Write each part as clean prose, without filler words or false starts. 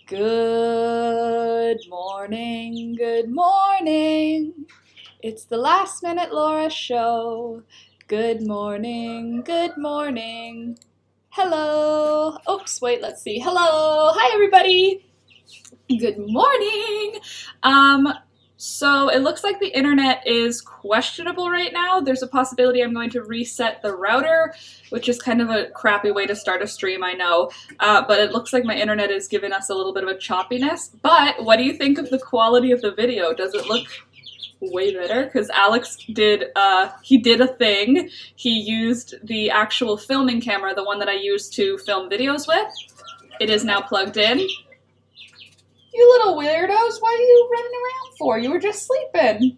Good morning, good morning. It's the Last Minute Laura show. Good morning, good morning. Hello. Oops, wait, let's see. Hello. Hi, everybody. Good morning. So it looks like the internet is questionable right now. There's a possibility I'm going to reset the router, which is kind of a crappy way to start a stream, I know. But it looks like my internet is giving us a little bit of a choppiness. But what do you think of the quality of the video? Does it look way better? Because Alex did, he did a thing. He used the actual filming camera, the one that I use to film videos with. It is now plugged in. You little weirdos, what are you running around for? You were just sleeping.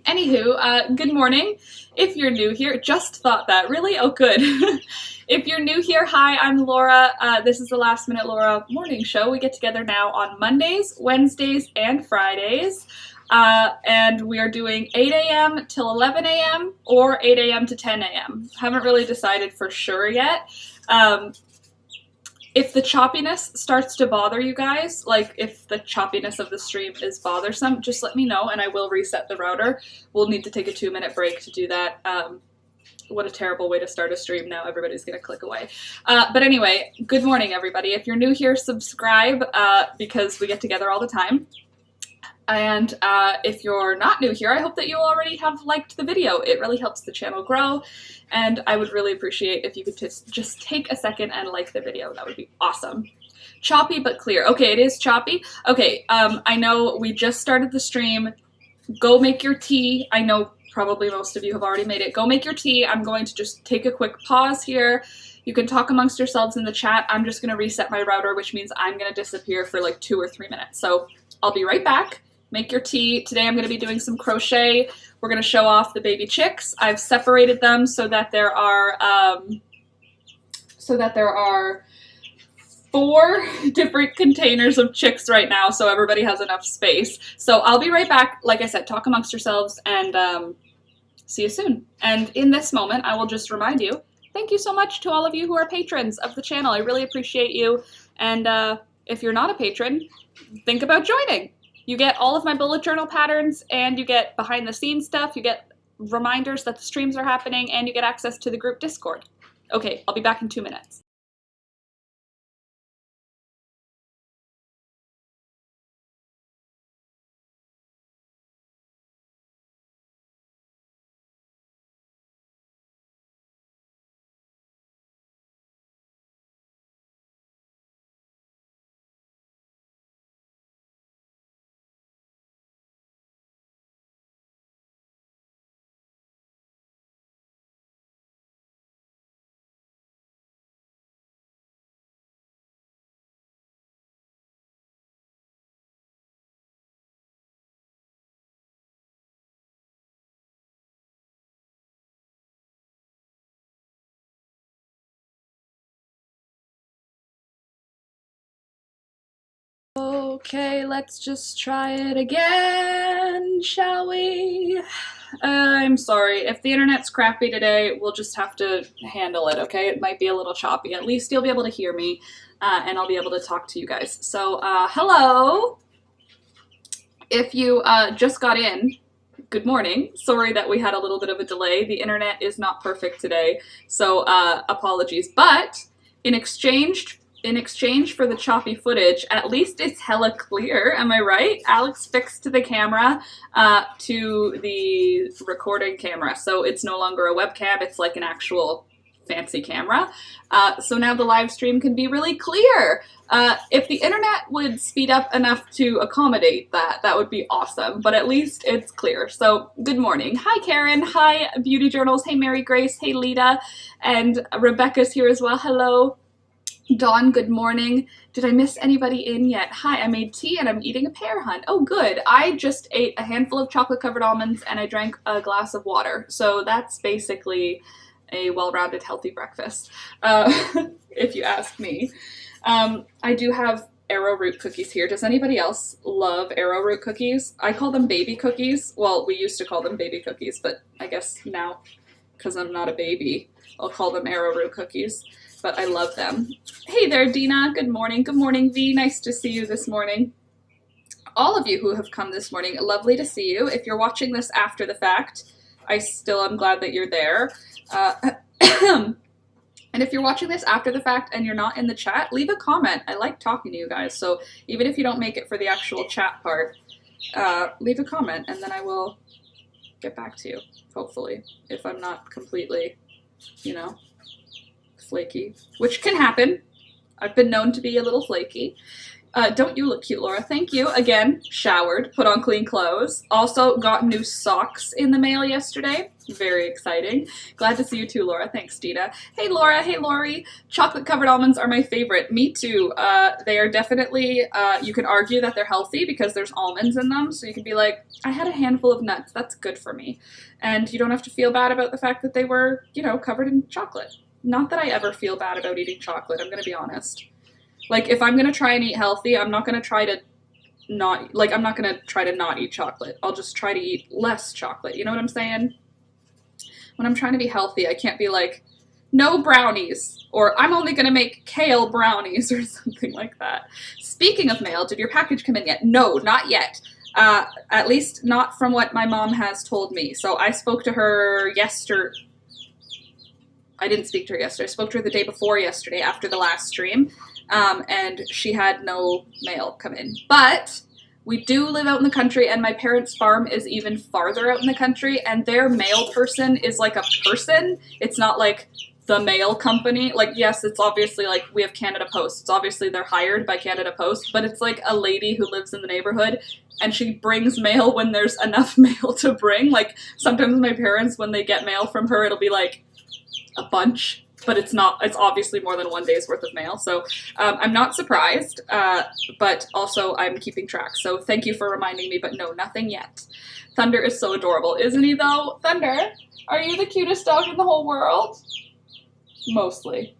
Anywho, good morning. If you're new here, just thought that. Really? Oh, good. If you're new here, hi, I'm Laura. This is the Last Minute Laura morning show. We get together now on Mondays, Wednesdays, and Fridays. And we are doing 8 a.m. till 11 a.m. or 8 a.m. to 10 a.m. Haven't really decided for sure yet. If the choppiness starts to bother you guys, like if the choppiness of the stream is bothersome, just let me know and I will reset the router. We'll need to take a 2-minute break to do that. What a terrible way to start a stream. Now everybody's gonna click away. But anyway, good morning everybody. If you're new here, subscribe because we get together all the time. And if you're not new here, I hope that you already have liked the video. It really helps the channel grow, and I would really appreciate if you could just take a second and like the video. That would be awesome. Choppy but clear. Okay, it is choppy. Okay, I know we just started the stream. Go make your tea. I know probably most of you have already made it. Go make your tea. I'm going to just take a quick pause here. You can talk amongst yourselves in the chat. I'm just going to reset my router, which means I'm going to disappear for like 2 or 3 minutes. So I'll be right back. Make your tea. Today I'm going to be doing some crochet. We're going to show off the baby chicks. I've separated them so that there are 4 different containers of chicks right now, so everybody has enough space. So I'll be right back. Like I said, talk amongst yourselves, and see you soon. And in this moment, I will just remind you, thank you so much to all of you who are patrons of the channel. I really appreciate you. And if you're not a patron, think about joining. You get all of my bullet journal patterns, and you get behind the scenes stuff, you get reminders that the streams are happening, and you get access to the group Discord. Okay, I'll be back in 2 minutes. Okay, let's just try it again, shall we? I'm sorry, if the internet's crappy today, we'll just have to handle it, okay? It might be a little choppy. At least you'll be able to hear me, and I'll be able to talk to you guys. So, hello! If you just got in, good morning. Sorry that we had a little bit of a delay. The internet is not perfect today, so apologies. But in exchange for the choppy footage, at least it's hella clear, am I right? Alex fixed the camera to the recording camera, so it's no longer a webcam, it's like an actual fancy camera. So now the live stream can be really clear. If the internet would speed up enough to accommodate that, that would be awesome, but at least it's clear. So good morning. Hi Karen, hi Beauty Journals, hey Mary Grace, hey Lita, and Rebecca's here as well, hello. Dawn, good morning. Did I miss anybody in yet? Hi, I made tea and I'm eating a pear hunt. Oh, good. I just ate a handful of chocolate-covered almonds and I drank a glass of water. So that's basically a well-rounded, healthy breakfast, if you ask me. I do have arrowroot cookies here. Does anybody else love arrowroot cookies? I call them baby cookies. Well, we used to call them baby cookies, but I guess now, because I'm not a baby, I'll call them arrowroot cookies. but I love them. Hey there, Dina. Good morning. Good morning, V. Nice to see you this morning. All of you who have come this morning, lovely to see you. If you're watching this after the fact, I still am glad that you're there. And if you're watching this after the fact and you're not in the chat, leave a comment. I like talking to you guys, so even if you don't make it for the actual chat part, leave a comment and then I will get back to you, hopefully, if I'm not completely, you know, flaky, which can happen. I've been known to be a little flaky. Don't you look cute, Laura? Thank you. Again, showered, put on clean clothes. Also got new socks in the mail yesterday. Very exciting. Glad to see you too, Laura. Thanks, Dita. Hey, Laura. Hey, Lori. Chocolate-covered almonds are my favorite. Me too. They are definitely, you can argue that they're healthy because there's almonds in them. So you can be like, I had a handful of nuts. That's good for me. And you don't have to feel bad about the fact that they were, you know, covered in chocolate. Not that I ever feel bad about eating chocolate. I'm going to be honest. Like, if I'm going to try and eat healthy, I'm not going to try to not eat chocolate. I'll just try to eat less chocolate. You know what I'm saying? When I'm trying to be healthy, I can't be like, no brownies, or I'm only going to make kale brownies, or something like that. Speaking of mail, did your package come in yet? No, not yet. At least not from what my mom has told me. So I spoke to her yesterday. I didn't speak to her yesterday. I spoke to her the day before yesterday after the last stream. And she had no mail come in. But we do live out in the country, and my parents' farm is even farther out in the country, and their mail person is like a person. It's not like the mail company. Like, yes, it's obviously like we have Canada Post. It's obviously they're hired by Canada Post, but it's like a lady who lives in the neighborhood, and she brings mail when there's enough mail to bring. Like, sometimes my parents, when they get mail from her, it'll be like a bunch. But it's not, it's obviously more than one day's worth of mail. So I'm not surprised, but also I'm keeping track. So thank you for reminding me, but no, nothing yet. Thunder is so adorable, isn't he though? Thunder, are you the cutest dog in the whole world? Mostly.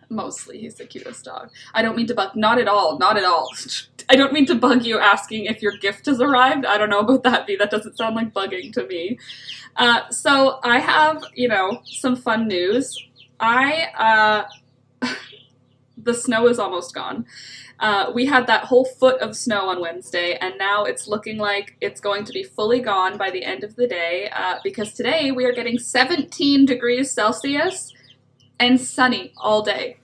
Mostly he's the cutest dog. I don't mean to bug, not at all, not at all. I don't mean to bug you asking if your gift has arrived. I don't know about that, V. That doesn't sound like bugging to me. So I have, you know, some fun news. The snow is almost gone. We had that whole foot of snow on Wednesday, and now it's looking like it's going to be fully gone by the end of the day, because today we are getting 17 degrees Celsius and sunny all day.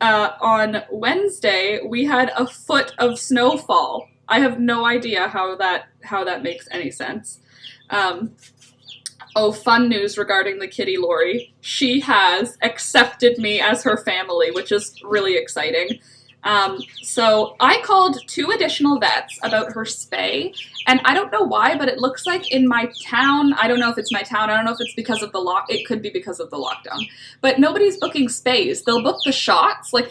On Wednesday, we had a foot of snowfall. I have no idea how that makes any sense. Oh, fun news regarding the kitty, Lori. She has accepted me as her family, which is really exciting. So I called 2 additional vets about her spay, and I don't know why, but it looks like in my town, I don't know if it's my town, I don't know if it's because of the it could be because of the lockdown, but nobody's booking spays. They'll book the shots, like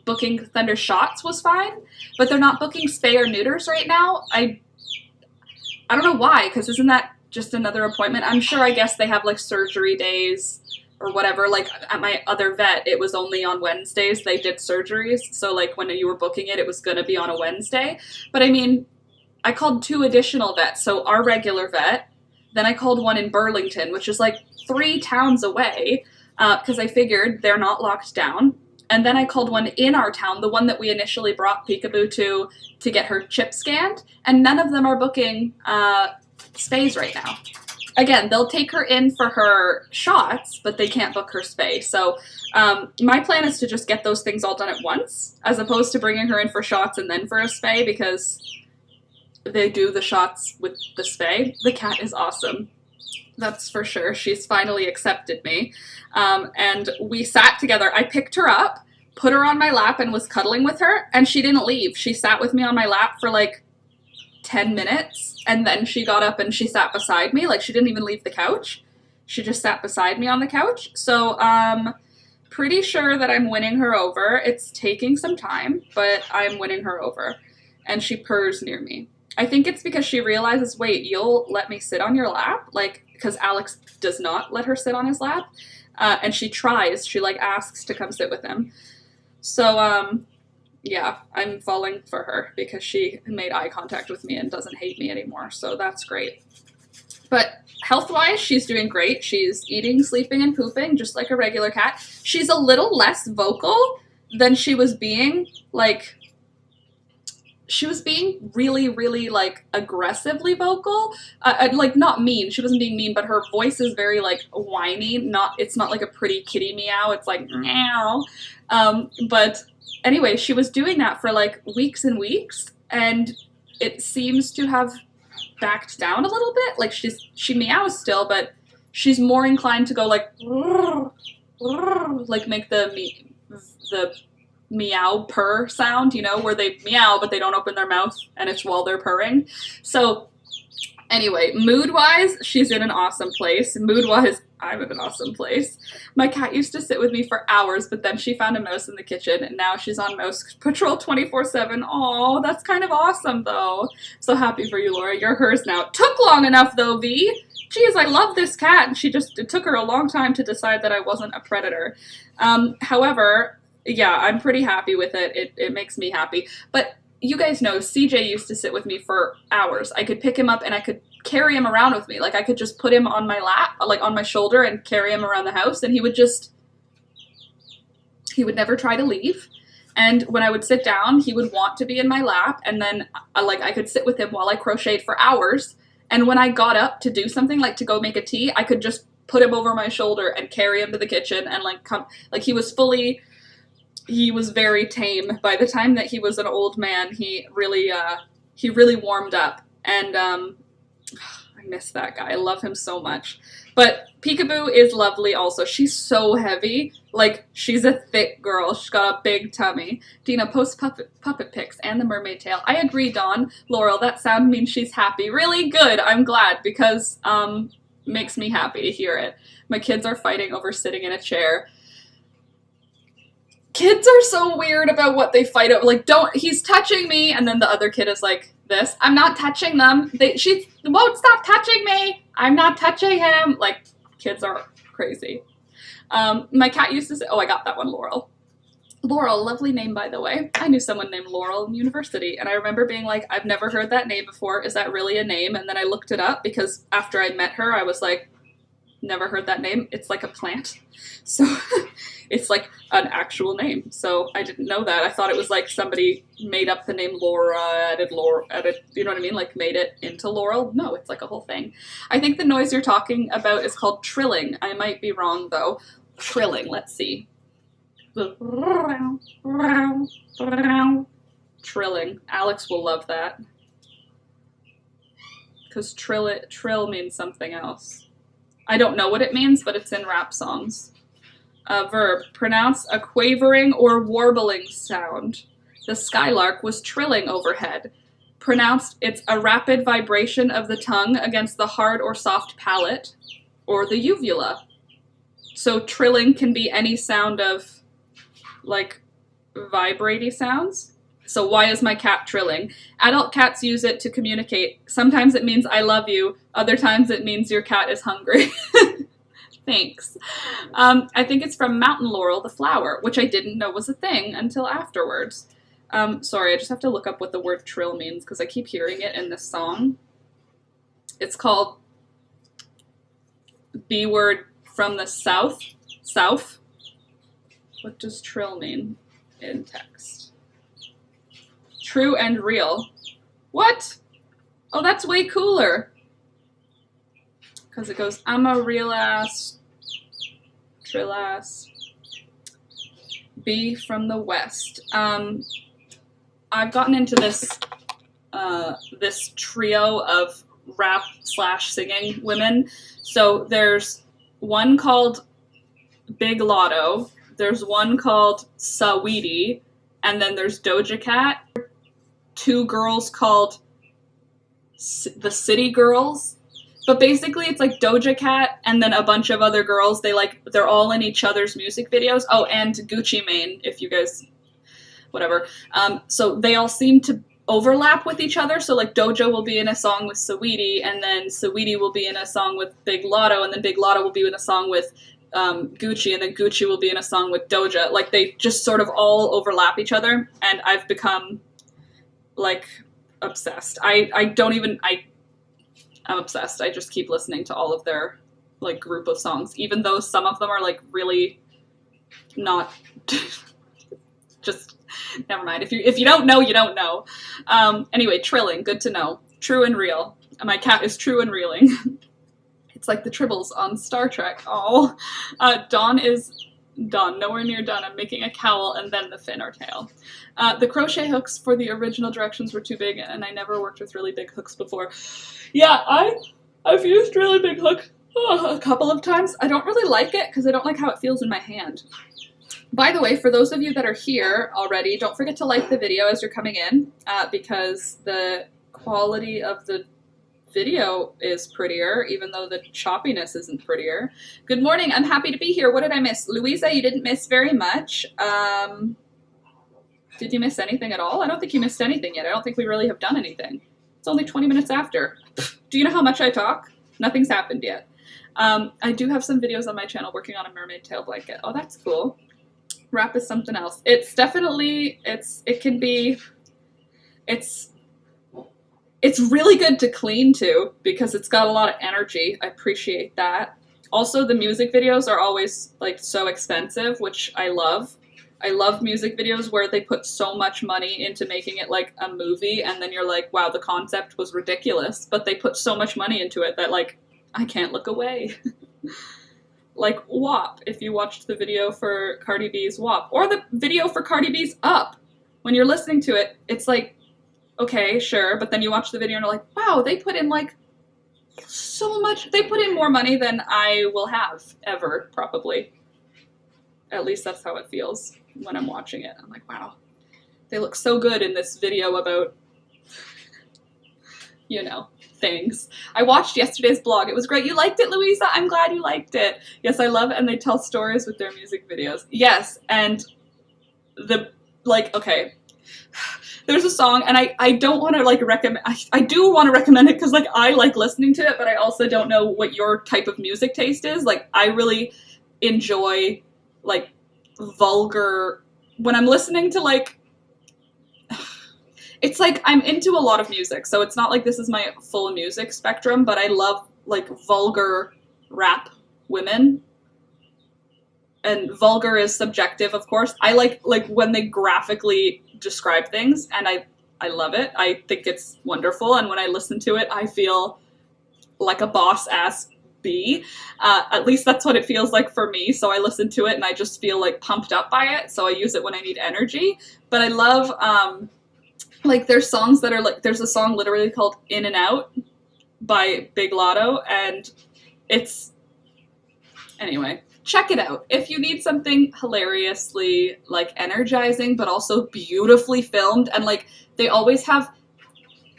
booking Thunder shots was fine, but they're not booking spay or neuters right now. I don't know why, because isn't that just another appointment? I'm sure, I guess they have like surgery days or whatever. Like at my other vet, it was only on Wednesdays they did surgeries. So like when you were booking it, it was going to be on a Wednesday. But I mean, I called 2 additional vets. So our regular vet, then I called one in Burlington, which is like 3 towns away, because I figured they're not locked down. And then I called one in our town, the one that we initially brought Peekaboo to get her chip scanned. And none of them are booking spays right now. Again, they'll take her in for her shots, but they can't book her spay. So my plan is to just get those things all done at once, as opposed to bringing her in for shots and then for a spay, because they do the shots with the spay. The cat is awesome. That's for sure. She's finally accepted me. And we sat together. I picked her up, put her on my lap, and was cuddling with her, and she didn't leave. She sat with me on my lap for like 10 minutes, and then she got up and she sat beside me. Like, she didn't even leave the couch. She just sat beside me on the couch. So, pretty sure that I'm winning her over. It's taking some time, but I'm winning her over. And she purrs near me. I think it's because she realizes, wait, you'll let me sit on your lap? Like, because Alex does not let her sit on his lap. And she tries. She, like, asks to come sit with him. So, yeah, I'm falling for her because she made eye contact with me and doesn't hate me anymore. So that's great. But health-wise, she's doing great. She's eating, sleeping, and pooping just like a regular cat. She's a little less vocal than she was being. Like, she was being really, really, like, aggressively vocal. Like, not mean. She wasn't being mean, but her voice is very, like, whiny. It's not like a pretty kitty meow. It's like, meow. But anyway, she was doing that for, like, weeks and weeks, and it seems to have backed down a little bit. Like, she meows still, but she's more inclined to go, like make the meow purr sound, you know, where they meow but they don't open their mouth and it's while they're purring. So anyway, mood-wise, she's in an awesome place. Mood-wise, I'm in an awesome place. My cat used to sit with me for hours, but then she found a mouse in the kitchen, and now she's on mouse patrol 24/7. Aw, that's kind of awesome, though. So happy for you, Laura. You're hers now. Took long enough, though, V. Jeez, I love this cat, and it took her a long time to decide that I wasn't a predator. However, yeah, I'm pretty happy with it. It makes me happy. But you guys know, CJ used to sit with me for hours. I could pick him up and I could carry him around with me. Like, I could just put him on my lap, like on my shoulder, and carry him around the house, and he would never try to leave. And when I would sit down, he would want to be in my lap, and then I could sit with him while I crocheted for hours. And when I got up to do something, like to go make a tea, I could just put him over my shoulder and carry him to the kitchen and he was very tame. By the time that he was an old man, he really warmed up, and I miss that guy. I love him so much. But Peekaboo is lovely also. She's so heavy. Like, she's a thick girl. She's got a big tummy. Dina, post puppet pics and the mermaid tail. I agree, Dawn. Laurel, that sound means she's happy. Really good. I'm glad, because makes me happy to hear it. My kids are fighting over sitting in a chair. Kids are so weird about what they fight over. Like, he's touching me, and then the other kid is like this. I'm not touching them. She won't stop touching me. I'm not touching him. Like, kids are crazy. My cat used to say, oh, I got that one, Laurel. Laurel, lovely name, by the way. I knew someone named Laurel in university, and I remember being like, I've never heard that name before. Is that really a name? And then I looked it up, because after I met her, I was like, never heard that name. It's like a plant. So it's like an actual name. So I didn't know that. I thought it was like somebody made up the name Laura, added, you know what I mean? Like, made it into Laurel. No, it's like a whole thing. I think the noise you're talking about is called trilling. I might be wrong, though. Trilling, let's see. Trilling. Alex will love that. Because trill means something else. I don't know what it means, but it's in rap songs. Verb, pronounce a quavering or warbling sound. The skylark was trilling overhead. Pronounced, it's a rapid vibration of the tongue against the hard or soft palate, or the uvula. So trilling can be any sound of, like, vibraty sounds. So why is my cat trilling? Adult cats use it to communicate. Sometimes it means I love you. Other times it means your cat is hungry. Thanks. I think it's from Mountain Laurel, the flower, which I didn't know was a thing until afterwards. Sorry, I just have to look up what the word trill means, because I keep hearing it in this song. It's called B word from the south. South. What does trill mean in text? True and real. What? Oh, that's way cooler. Because it goes, I'm a real ass, trill ass, B from the West. I've gotten into this this trio of rap/singing women. So there's one called Big Lotto, there's one called Saweetie, and then there's Doja Cat. Two girls called the City Girls. But basically it's like Doja Cat and then a bunch of other girls. They're all in each other's music videos. Oh, and Gucci Mane, if you guys, whatever. So they all seem to overlap with each other. So like Doja will be in a song with Saweetie, and then Saweetie will be in a song with Big Lotto, and then Big Lotto will be in a song with Gucci, and then Gucci will be in a song with Doja. Like, they just sort of all overlap each other, and I've become, like, obsessed. I I'm obsessed. I just keep listening to all of their like group of songs, even though some of them are like really not just never mind. If you don't know, you don't know. Anyway, trilling, good to know. True and real. My cat is true and reeling. It's like the tribbles on Star Trek. Oh, Dawn is done. Nowhere near done. I'm making a cowl and then the fin or tail. The crochet hooks for the original directions were too big, and I never worked with really big hooks before. Yeah, I've used really big hook a couple of times. I don't really like it because I don't like how it feels in my hand. By the way, for those of you that are here already, don't forget to like the video as you're coming in, because the quality of the video is prettier, even though the choppiness isn't prettier. Good morning, I'm happy to be here. What did I miss? Louisa, you didn't miss very much. Did you miss anything at all? I don't think you missed anything yet. I don't think we really have done anything. It's only 20 minutes after. Do you know how much I talk? Nothing's happened yet. I do have some videos on my channel working on a mermaid tail blanket. Oh, that's cool. Wrap is something else. It's definitely, it's really good to clean too, because it's got a lot of energy. I appreciate that. Also, the music videos are always like so expensive, which I love. I love music videos where they put so much money into making it like a movie, and then you're like, wow, the concept was ridiculous, but they put so much money into it that like, I can't look away. Like WAP, if you watched the video for Cardi B's WAP, or the video for Cardi B's Up. When you're listening to it, it's like, okay, sure, but then you watch the video and you're like, wow, they put in like so much, they put in more money than I will have ever, probably. At least that's how it feels when I'm watching it. I'm like, wow, they look so good in this video about, you know, things. I watched yesterday's blog. It was great. You liked it, Louisa? I'm glad you liked it. Yes, I love it, and they tell stories with their music videos. Yes, and the, like, okay, there's a song, and I don't want to, like, recommend, I do want to recommend it because, like, I like listening to it, but I also don't know what your type of music taste is. Like, I really enjoy, like, vulgar, when I'm listening to, like, it's like I'm into a lot of music, so it's not like this is my full music spectrum, but I love, like, vulgar rap women. And vulgar is subjective, of course. I like when they graphically describe things, and I love it. I think it's wonderful, and when I listen to it, I feel like a boss-ass bee. At least that's what it feels like for me, so I listen to it, and I just feel, like, pumped up by it, so I use it when I need energy. But I love, like, there's songs that are, like, there's a song literally called In and Out by Big Lotto, and it's, anyway, check it out. If you need something hilariously, like, energizing, but also beautifully filmed, and, like, they always have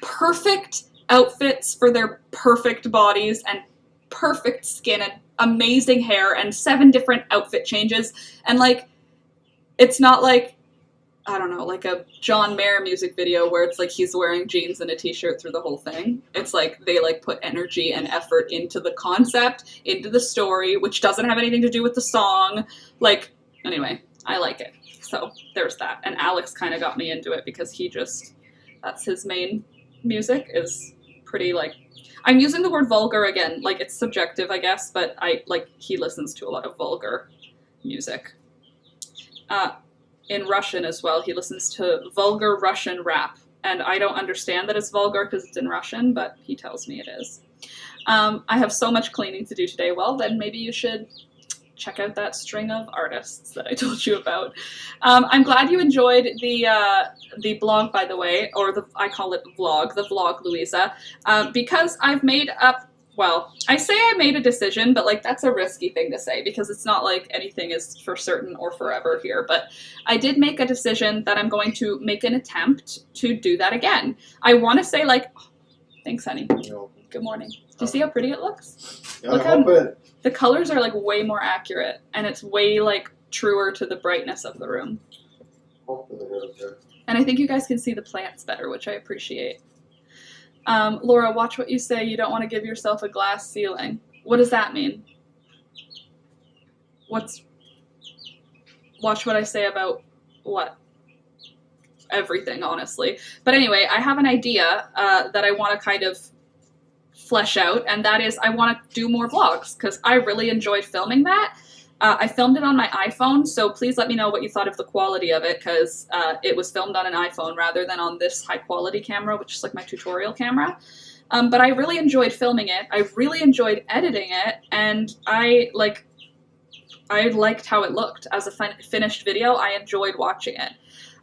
perfect outfits for their perfect bodies, and perfect skin, and amazing hair, and 7 different outfit changes, and, like, it's not like, I don't know, like a John Mayer music video where it's like he's wearing jeans and a t-shirt through the whole thing. It's like they like put energy and effort into the concept, into the story, which doesn't have anything to do with the song. Like, anyway, I like it. So there's that. And Alex kind of got me into it because he just, that's his main music, is pretty, like, I'm using the word vulgar again, like it's subjective, I guess, but he listens to a lot of vulgar music. In Russian as well. He listens to vulgar Russian rap, and I don't understand that it's vulgar because it's in Russian, but he tells me it is. I have so much cleaning to do today. Well, then maybe you should check out that string of artists that I told you about. I'm glad you enjoyed the blog, by the way, or I call it vlog, the vlog, Louisa, because I've made up, well, I say I made a decision, but, like, that's a risky thing to say because it's not like anything is for certain or forever here, but I did make a decision that I'm going to make an attempt to do that again. I want to say, like, oh, thanks, honey. Good morning. Do you see how pretty it looks? Yeah, look how the colors are, like, way more accurate, and it's way, like, truer to the brightness of the room. And I think you guys can see the plants better, which I appreciate. Laura, watch what you say. You don't want to give yourself a glass ceiling. What does that mean? Watch what I say about what? Everything, honestly. But anyway, I have an idea that I want to kind of flesh out, and that is I want to do more vlogs because I really enjoyed filming that. I filmed it on my iPhone, so please let me know what you thought of the quality of it, because it was filmed on an iPhone rather than on this high-quality camera, which is like my tutorial camera. But I really enjoyed filming it. I really enjoyed editing it, and I liked how it looked as a finished video. I enjoyed watching it.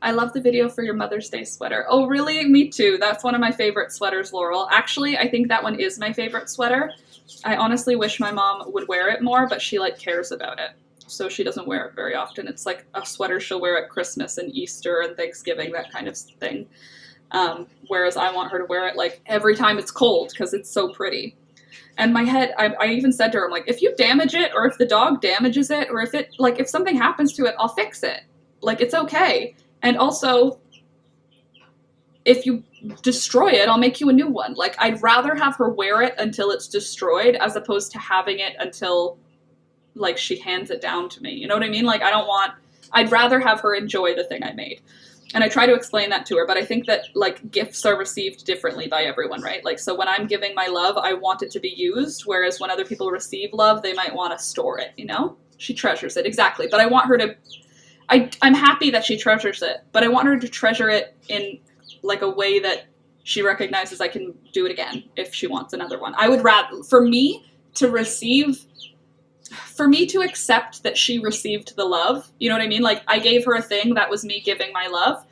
I love the video for your Mother's Day sweater. Oh, really? Me too. That's one of my favorite sweaters, Laurel. Actually, I think that one is my favorite sweater. I honestly wish my mom would wear it more, but she like cares about it. So she doesn't wear it very often. It's like a sweater she'll wear at Christmas and Easter and Thanksgiving, that kind of thing. Whereas I want her to wear it like every time it's cold because it's so pretty. And my head, I even said to her, I'm like, if you damage it, or if the dog damages it, or if something happens to it, I'll fix it. Like, it's okay. And also, if you destroy it, I'll make you a new one. Like, I'd rather have her wear it until it's destroyed as opposed to having it until, like, she hands it down to me. You know what I mean? Like, I'd rather have her enjoy the thing I made. And I try to explain that to her, but I think that, like, gifts are received differently by everyone, right? Like, so when I'm giving my love, I want it to be used, whereas when other people receive love, they might want to store it, you know? She treasures it, exactly. But I want her to, I'm happy that she treasures it, but I want her to treasure it in, like, a way that she recognizes I can do it again if she wants another one. I would rather, for me to accept that she received the love, you know what I mean? Like, I gave her a thing that was me giving my love.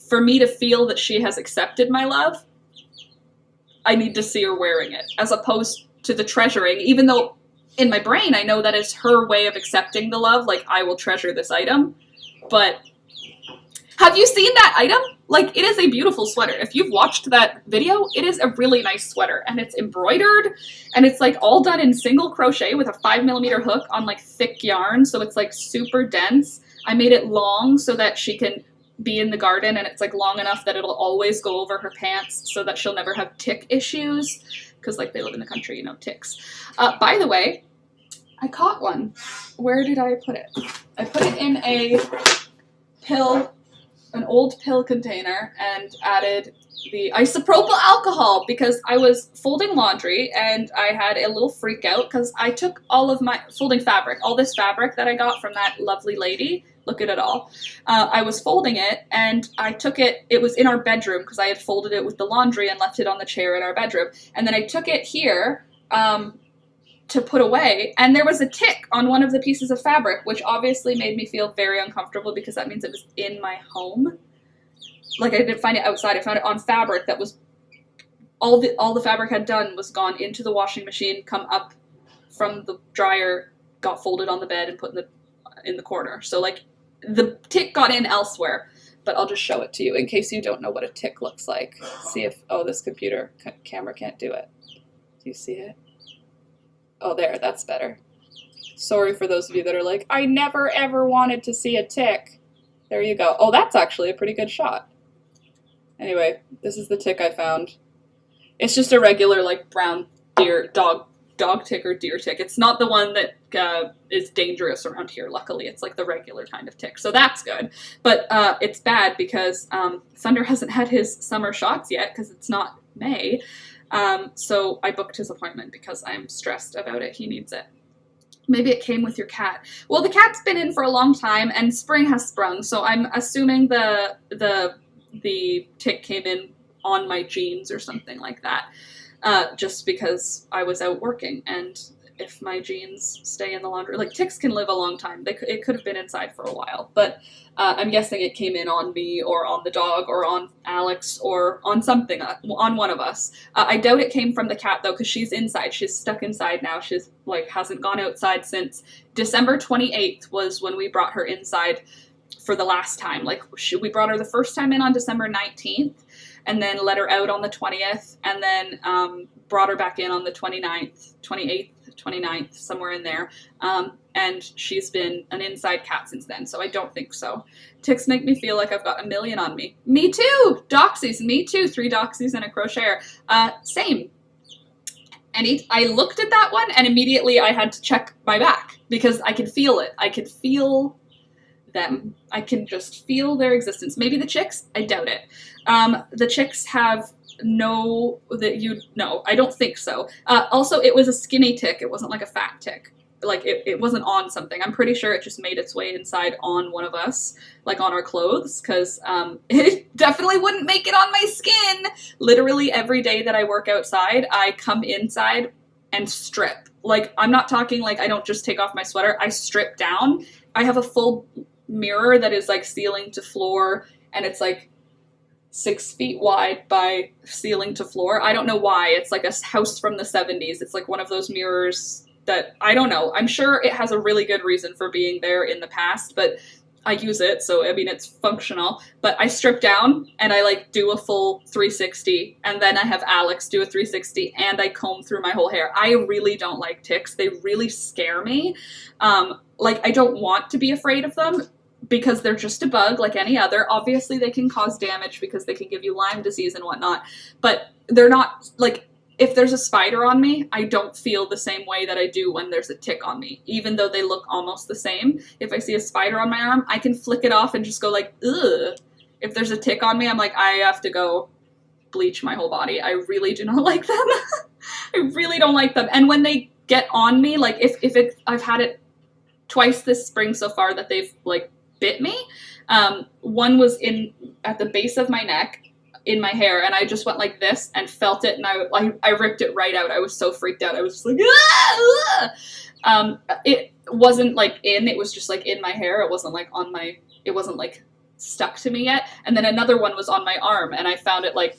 For me to feel that she has accepted my love, I need to see her wearing it, as opposed to the treasuring, even though in my brain I know that is her way of accepting the love, like, I will treasure this item. But have you seen that item? Like, it is a beautiful sweater. If you've watched that video, it is a really nice sweater, and it's embroidered, and it's like all done in single crochet with a 5mm hook on like thick yarn, so it's like super dense. I made it long so that she can be in the garden, and it's like long enough that it'll always go over her pants so that she'll never have tick issues, because like they live in the country, you know, ticks. By the way, I caught one. Where did I put it? I put it in an old pill container and added the isopropyl alcohol because I was folding laundry and I had a little freak out because I took all of my folding fabric, all this fabric that I got from that lovely lady. Look at it all. I was folding it and I took it, it was in our bedroom because I had folded it with the laundry and left it on the chair in our bedroom. And then I took it here to put away, and there was a tick on one of the pieces of fabric, which obviously made me feel very uncomfortable because that means it was in my home. Like, I didn't find it outside. I found it on fabric that was, all the fabric had done was gone into the washing machine, come up from the dryer, got folded on the bed and put in the corner. So, like, the tick got in elsewhere, but I'll just show it to you in case you don't know what a tick looks like. See if, oh, this computer camera can't do it. Do you see it? Oh, there, that's better. Sorry for those of you that are like, I never ever wanted to see a tick. There you go. Oh, that's actually a pretty good shot. Anyway, this is the tick I found. It's just a regular, like, brown dog tick or deer tick. It's not the one that is dangerous around here, luckily. It's like the regular kind of tick. So that's good. But it's bad because Thunder hasn't had his summer shots yet because it's not May. So I booked his appointment because I'm stressed about it. He needs it. Maybe it came with your cat. Well, the cat's been in for a long time and spring has sprung. So I'm assuming the tick came in on my jeans or something like that. Just because I was out working, and if my jeans stay in the laundry, like, ticks can live a long time. It could have been inside for a while, but I'm guessing it came in on me or on the dog or on Alex or on something, on one of us. I doubt it came from the cat though, because she's inside. She's stuck inside now. She's like hasn't gone outside since December 28th was when we brought her inside for the last time. Like, we brought her the first time in on December 19th. And then let her out on the 20th, and then brought her back in on the 29th, 28th, 29th, somewhere in there. And she's been an inside cat since then, so I don't think so. Ticks make me feel like I've got a million on me. Me too! Doxies, me too. 3 doxies and a crocheter. Same. And I looked at that one, and immediately I had to check my back, because I could feel it. I could feel them. I can just feel their existence. Maybe the chicks? I doubt it. The chicks have know that you know. I don't think so. Also, it was a skinny tick. It wasn't like a fat tick. Like, it wasn't on something. I'm pretty sure it just made its way inside on one of us, like on our clothes, because it definitely wouldn't make it on my skin. Literally every day that I work outside, I come inside and strip. Like, I'm not talking like I don't just take off my sweater. I strip down. I have a full mirror that is like ceiling to floor, and it's like 6 feet wide by ceiling to floor. I don't know why. It's like a house from the 70s. It's like one of those mirrors that, I don't know. I'm sure it has a really good reason for being there in the past, but I use it, so I mean, it's functional. But I strip down and I like do a full 360, and then I have Alex do a 360, and I comb through my whole hair. I really don't like ticks. They really scare me. Like, I don't want to be afraid of them, because they're just a bug like any other. Obviously, they can cause damage because they can give you Lyme disease and whatnot, but they're not, like, if there's a spider on me, I don't feel the same way that I do when there's a tick on me, even though they look almost the same. If I see a spider on my arm, I can flick it off and just go like, ugh. If there's a tick on me, I'm like, I have to go bleach my whole body. I really do not like them. I really don't like them. And when they get on me, like, I've had it twice this spring so far that they've, like, bit me. One was at the base of my neck, in my hair, and I just went like this and felt it, and I ripped it right out. I was so freaked out. I was just like, ah! It wasn't like it was just like in my hair. It wasn't like it wasn't like stuck to me yet. And then another one was on my arm, and I found it like,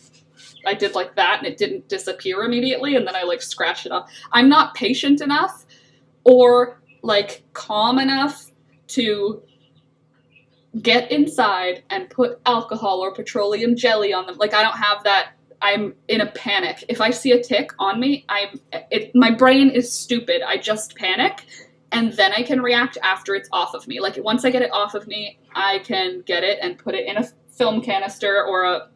I did like that, and it didn't disappear immediately, and then I like scratched it off. I'm not patient enough or like calm enough to get inside and put alcohol or petroleum jelly on them. Like, I don't have that. I'm in a panic. If I see a tick on me, my brain is stupid. I just panic, and then I can react after it's off of me. Like, once I get it off of me, I can get it and put it in a film canister or a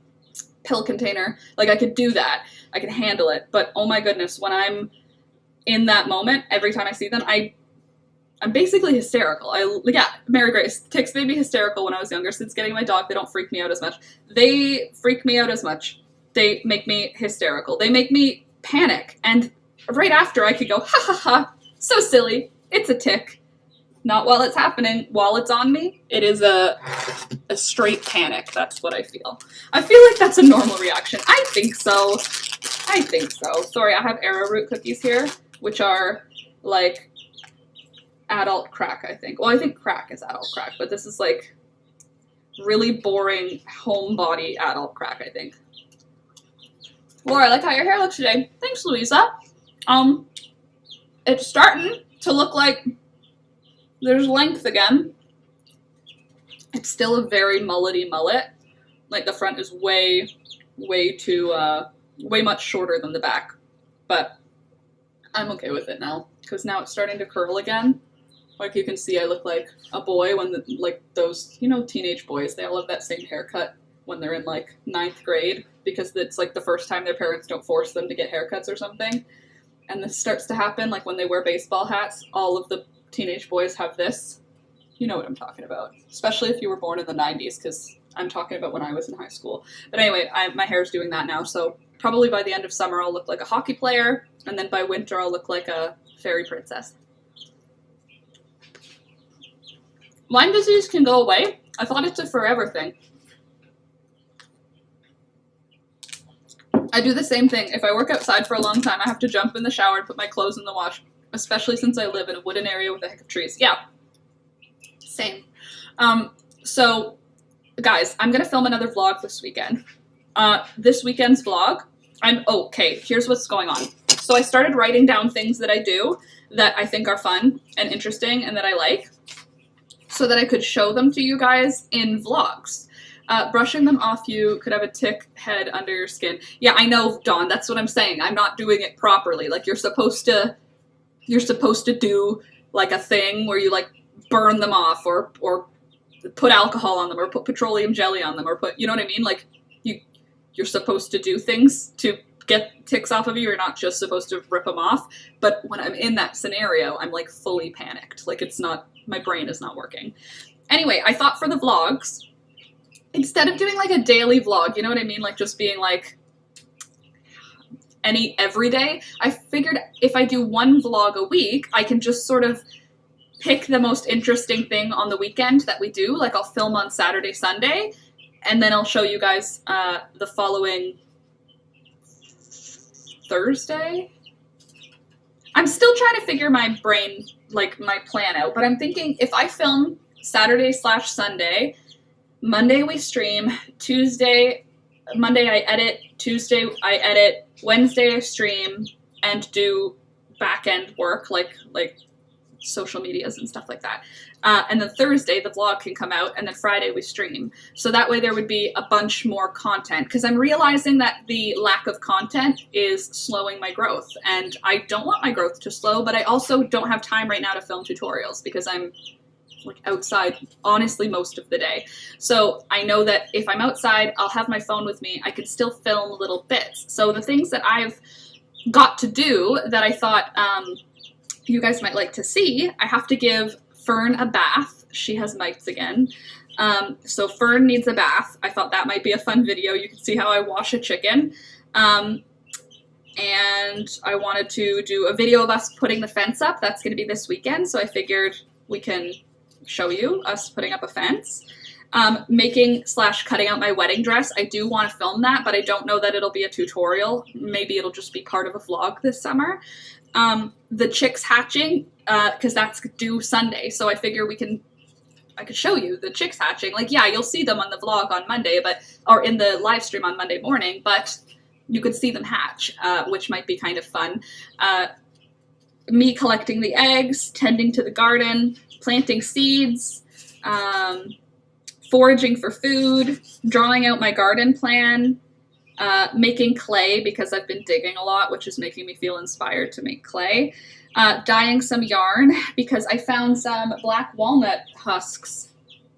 pill container. Like, I could do that. I can handle it. But oh my goodness, when I'm in that moment, every time I see them, I'm basically hysterical. Mary Grace, ticks made me hysterical when I was younger. Since getting my dog, they don't freak me out as much. They freak me out as much. They make me hysterical. They make me panic. And right after, I could go, ha ha ha, so silly. It's a tick. Not while it's happening. While it's on me, it is a straight panic. That's what I feel. I feel like that's a normal reaction. I think so. I think so. Sorry, I have arrowroot cookies here, which are like adult crack, I think. Well, I think crack is adult crack, but this is like really boring homebody adult crack, I think. Laura, I like how your hair looks today. Thanks, Louisa. It's starting to look like there's length again. It's still a very mullety mullet. Like, the front is way much shorter than the back, but I'm okay with it now, because now it's starting to curl again. Like, you can see, I look like a boy when like those, teenage boys, they all have that same haircut when they're in like 9th grade, because it's like the first time their parents don't force them to get haircuts or something. And this starts to happen, like when they wear baseball hats, all of the teenage boys have this. You know what I'm talking about. Especially if you were born in the 90s, because I'm talking about when I was in high school. But anyway, my hair's doing that now, so probably by the end of summer I'll look like a hockey player, and then by winter I'll look like a fairy princess. Lyme disease can go away. I thought it's a forever thing. I do the same thing. If I work outside for a long time, I have to jump in the shower and put my clothes in the wash, especially since I live in a wooden area with a heck of trees. Yeah. Same. So, guys, I'm going to film another vlog this weekend. This weekend's vlog, okay, here's what's going on. So I started writing down things that I do that I think are fun and interesting and that I like, so that I could show them to you guys in vlogs. Brushing them off you could have a tick head under your skin. Yeah, I know, Dawn, that's what I'm saying. I'm not doing it properly. Like, you're supposed to do, like, a thing where you, like, burn them off, or put alcohol on them, or put petroleum jelly on them, or put, you know what I mean? Like, you're supposed to do things to get ticks off of you. You're not just supposed to rip them off. But when I'm in that scenario, I'm, like, fully panicked. Like, my brain is not working. Anyway, I thought for the vlogs, instead of doing like a daily vlog, you know what I mean? Like, just being like, every day. I figured if I do one vlog a week, I can just sort of pick the most interesting thing on the weekend that we do. Like I'll film on Saturday, Sunday, and then I'll show you guys the following Thursday. I'm still trying to figure my brain, like my plan out, but I'm thinking if I film Saturday/Sunday, Monday we stream, Monday I edit, Tuesday I edit, Wednesday I stream and do back-end work like social medias and stuff like that. And then Thursday the vlog can come out, and then Friday we stream. So that way there would be a bunch more content, because I'm realizing that the lack of content is slowing my growth, and I don't want my growth to slow, but I also don't have time right now to film tutorials because I'm like outside honestly most of the day. So I know that if I'm outside, I'll have my phone with me. I can still film little bits. So the things that I've got to do that I thought you guys might like to see, I have to give Fern a bath. She has mites again. So Fern needs a bath. I thought that might be a fun video. You can see how I wash a chicken. And I wanted to do a video of us putting the fence up. That's going to be this weekend. So I figured we can show you us putting up a fence. Making/cutting out my wedding dress. I do want to film that, but I don't know that it'll be a tutorial. Maybe it'll just be part of a vlog this summer. The chicks hatching, because that's due Sunday, so I figure I could show you the chicks hatching. Like, yeah, you'll see them on the vlog on Monday, or in the live stream on Monday morning, but you could see them hatch, which might be kind of fun. Me collecting the eggs, tending to the garden, planting seeds, foraging for food, drawing out my garden plan, making clay because I've been digging a lot, which is making me feel inspired to make clay. Dyeing some yarn because I found some black walnut husks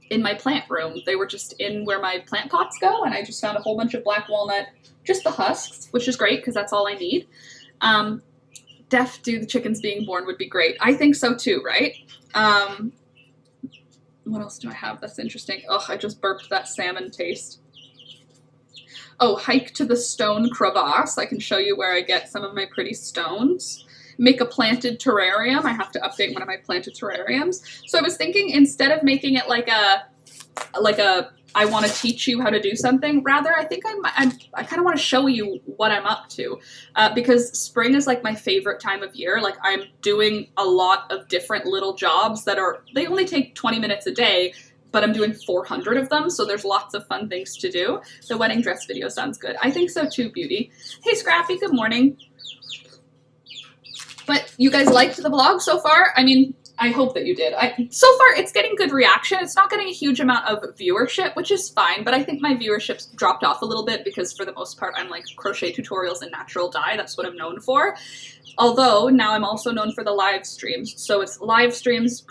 in my plant room. They were just in where my plant pots go, and I just found a whole bunch of black walnut, just the husks, which is great because that's all I need. Do the chickens being born would be great. I think so too, right? What else do I have that's interesting? Oh, I just burped that salmon taste. Oh, hike to the stone crevasse. I can show you where I get some of my pretty stones. Make a planted terrarium. I have to update one of my planted terrariums. So I was thinking, instead of making it like a I want to teach you how to do something, rather I think I kind of want to show you what I'm up to, because spring is like my favorite time of year. Like I'm doing a lot of different little jobs they only take 20 minutes a day, but I'm doing 400 of them, so there's lots of fun things to do. The wedding dress video sounds good. I think so too, Beauty. Hey, Scrappy, good morning. But you guys liked the vlog so far? I mean, I hope that you did. So far, it's getting good reaction. It's not getting a huge amount of viewership, which is fine, but I think my viewership's dropped off a little bit because for the most part, I'm like crochet tutorials and natural dye. That's what I'm known for. Although, now I'm also known for the live streams. So it's live streams,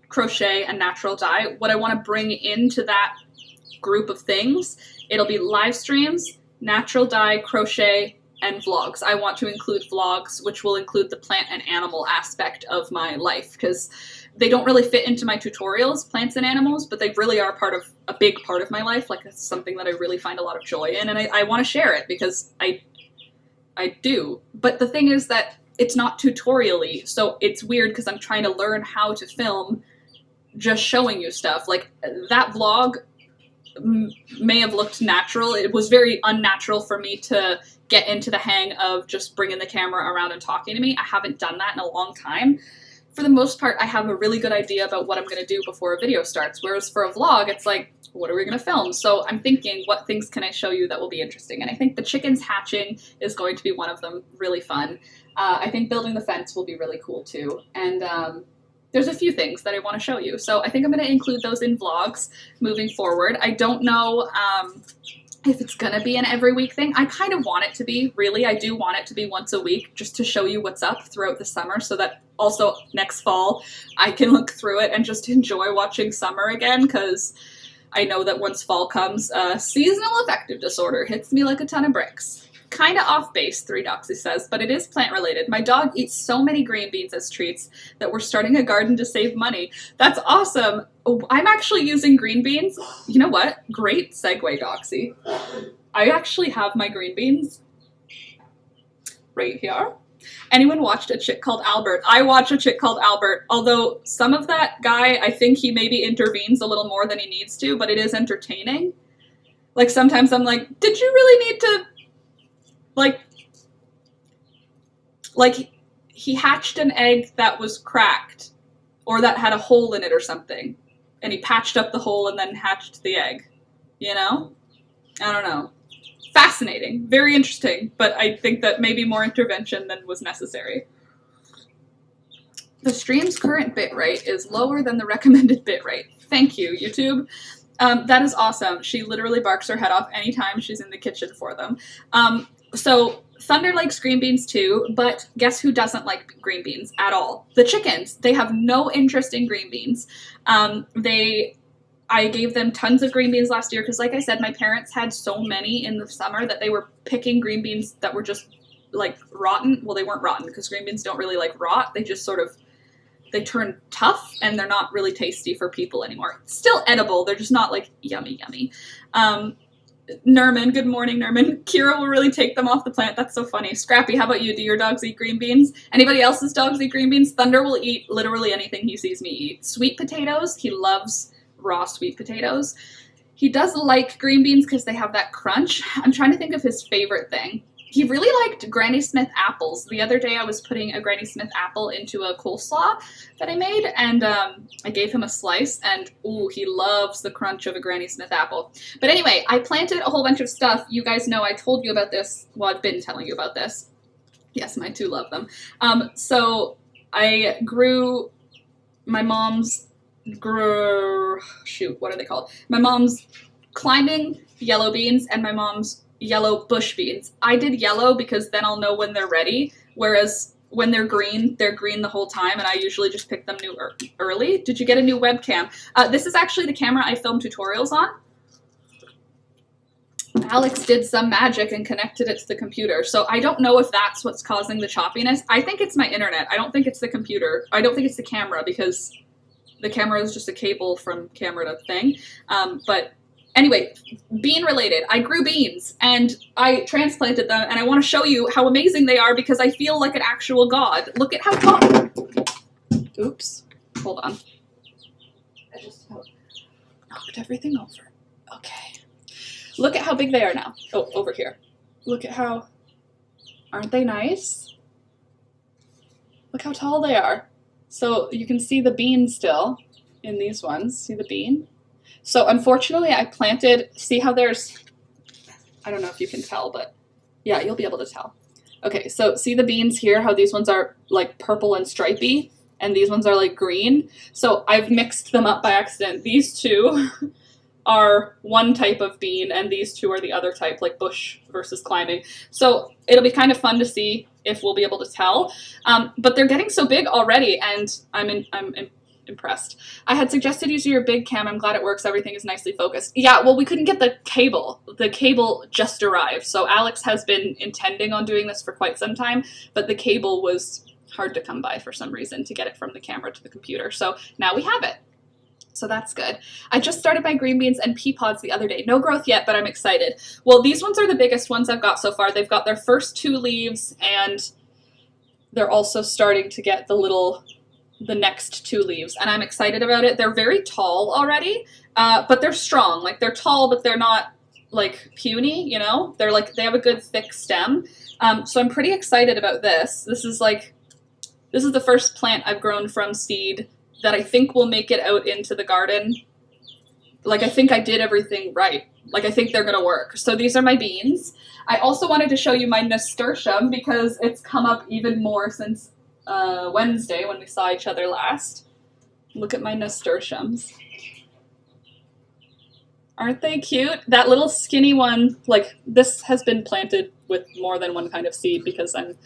crochet, and natural dye. What I want to bring into that group of things, it'll be live streams, natural dye, crochet, and vlogs. I want to include vlogs, which will include the plant and animal aspect of my life, because they don't really fit into my tutorials, plants and animals, but they really are a big part of my life. Like, it's something that I really find a lot of joy in, and I want to share it because I do. But the thing is that it's not tutorial-y, so it's weird because I'm trying to learn how to film just showing you stuff. Like, that vlog may have looked natural. It was very unnatural for me to get into the hang of just bringing the camera around and talking to me. I haven't done that in a long time. For the most part, I have a really good idea about what I'm going to do before a video starts, whereas for a vlog, it's like, what are we going to film? So I'm thinking, what things can I show you that will be interesting? And I think the chickens hatching is going to be one of them, really fun. I think building the fence will be really cool too. And there's a few things that I want to show you. So I think I'm going to include those in vlogs moving forward. I don't know if it's going to be an every week thing. I kind of want it to be, really. I do want it to be once a week, just to show you what's up throughout the summer, so that also next fall I can look through it and just enjoy watching summer again, because I know that once fall comes, seasonal affective disorder hits me like a ton of bricks. Kind of off base, 3Doxy says, but it is plant related. My dog eats so many green beans as treats that we're starting a garden to save money. That's awesome. Oh, I'm actually using green beans. You know what? Great segue, Doxy. I actually have my green beans right here. Anyone watched A Chick Called Albert? I watch A Chick Called Albert, although some of that guy, I think he maybe intervenes a little more than he needs to, but it is entertaining. Like, sometimes I'm like, did you really need to, like, he hatched an egg that was cracked, or that had a hole in it or something, and he patched up the hole and then hatched the egg, you know? I don't know. Fascinating, very interesting, but I think that maybe more intervention than was necessary. The stream's current bitrate is lower than the recommended bitrate. Thank you, YouTube. That is awesome. She literally barks her head off anytime she's in the kitchen for them. So Thunder likes green beans too, but guess who doesn't like green beans at all? The chickens. They have no interest in green beans. I gave them tons of green beans last year because, like I said, my parents had so many in the summer that they were picking green beans that were just, like, rotten. Well, they weren't rotten because green beans don't really, like, rot. They just sort of, they turn tough and they're not really tasty for people anymore. Still edible. They're just not, like, yummy, yummy. Nerman, good morning, Nerman. Kira will really take them off the plant. That's so funny. Scrappy, how about you? Do your dogs eat green beans? Anybody else's dogs eat green beans? Thunder will eat literally anything he sees me eat. Sweet potatoes, he loves raw sweet potatoes. He does like green beans because they have that crunch. I'm trying to think of his favorite thing. He really liked Granny Smith apples. The other day I was putting a Granny Smith apple into a coleslaw that I made, and I gave him a slice, and ooh, he loves the crunch of a Granny Smith apple. But anyway, I planted a whole bunch of stuff. You guys know I told you about this. Well, I've been telling you about this. Yes, my two love them. So I grew my mom's what are they called? My mom's climbing yellow beans and my mom's yellow bush beans. I did yellow because then I'll know when they're ready, whereas when they're green the whole time, and I usually just pick them new early. Did you get a new webcam? This is actually the camera I film tutorials on. Alex did some magic and connected it to the computer, so I don't know if that's what's causing the choppiness. I think it's my internet. I don't think it's the computer. I don't think it's the camera, because the camera is just a cable from camera to thing. But anyway, bean related. I grew beans and I transplanted them, and I want to show you how amazing they are because I feel like an actual god. Look at how tall. Oops. Hold on. I just knocked everything over. Okay. Look at how big they are now. Oh, over here. Look at how, aren't they nice? Look how tall they are. So you can see the bean still in these ones. See the bean? So unfortunately I planted, see how there's, I don't know if you can tell, but yeah, you'll be able to tell. Okay, so see the beans here, how these ones are like purple and stripy, and these ones are like green. So I've mixed them up by accident. These two are one type of bean, and these two are the other type, like bush versus climbing. So it'll be kind of fun to see if we'll be able to tell. But they're getting so big already, and I'm impressed. I had suggested using your big cam. I'm glad it works. Everything is nicely focused. Yeah, well, we couldn't get the cable. The cable just arrived. So Alex has been intending on doing this for quite some time, but the cable was hard to come by for some reason to get it from the camera to the computer. So now we have it. So that's good. I just started my green beans and pea pods the other day. No growth yet, but I'm excited. Well, these ones are the biggest ones I've got so far. They've got their first 2 leaves, and they're also starting to get the next 2 leaves, and I'm excited about it. They're very tall already, but they're strong. Like, they're tall, but they're not, like, puny, you know? They're like, they have a good thick stem. So I'm pretty excited about this. This is the first plant I've grown from seed that I think will make it out into the garden. Like, I think I did everything right. Like, I think they're gonna work. So these are my beans. I also wanted to show you my nasturtium because it's come up even more since Wednesday when we saw each other last. Look at my nasturtiums. Aren't they cute? That little skinny one, like, this has been planted with more than one kind of seed because I'm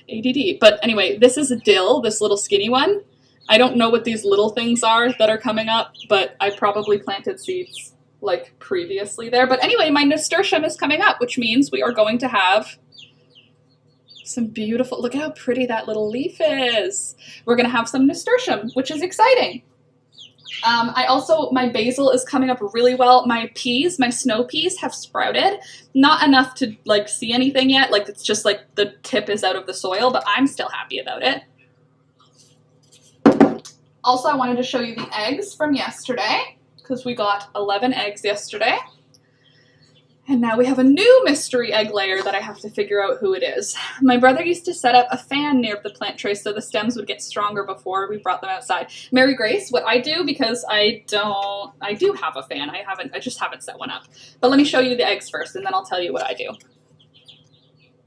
ADD. But anyway, this is a dill, this little skinny one. I don't know what these little things are that are coming up, but I probably planted seeds, like, previously there. But anyway, my nasturtium is coming up, which means we are going to have some beautiful, look at how pretty that little leaf is. We're going to have some nasturtium, which is exciting. My basil is coming up really well. My peas, my snow peas have sprouted. Not enough to like see anything yet. Like it's just like the tip is out of the soil, but I'm still happy about it. Also, I wanted to show you the eggs from yesterday because we got 11 eggs yesterday. And now we have a new mystery egg layer that I have to figure out who it is. My brother used to set up a fan near the plant tray so the stems would get stronger before we brought them outside. Mary Grace, what I do, because I do have a fan. I just haven't set one up. But let me show you the eggs first and then I'll tell you what I do.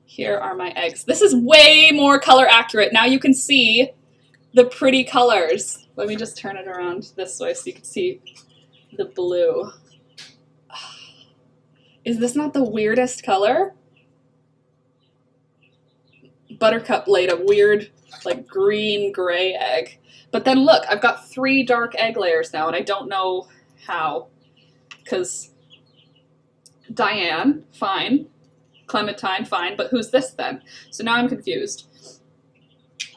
Here are my eggs. This is way more color accurate. Now you can see the pretty colors. Let me just turn it around this way so you can see the blue. Is this not the weirdest color? Buttercup laid a weird, like, green-gray egg. But then look, I've got 3 dark egg layers now, and I don't know how. Because Diane, fine. Clementine, fine. But who's this then? So now I'm confused.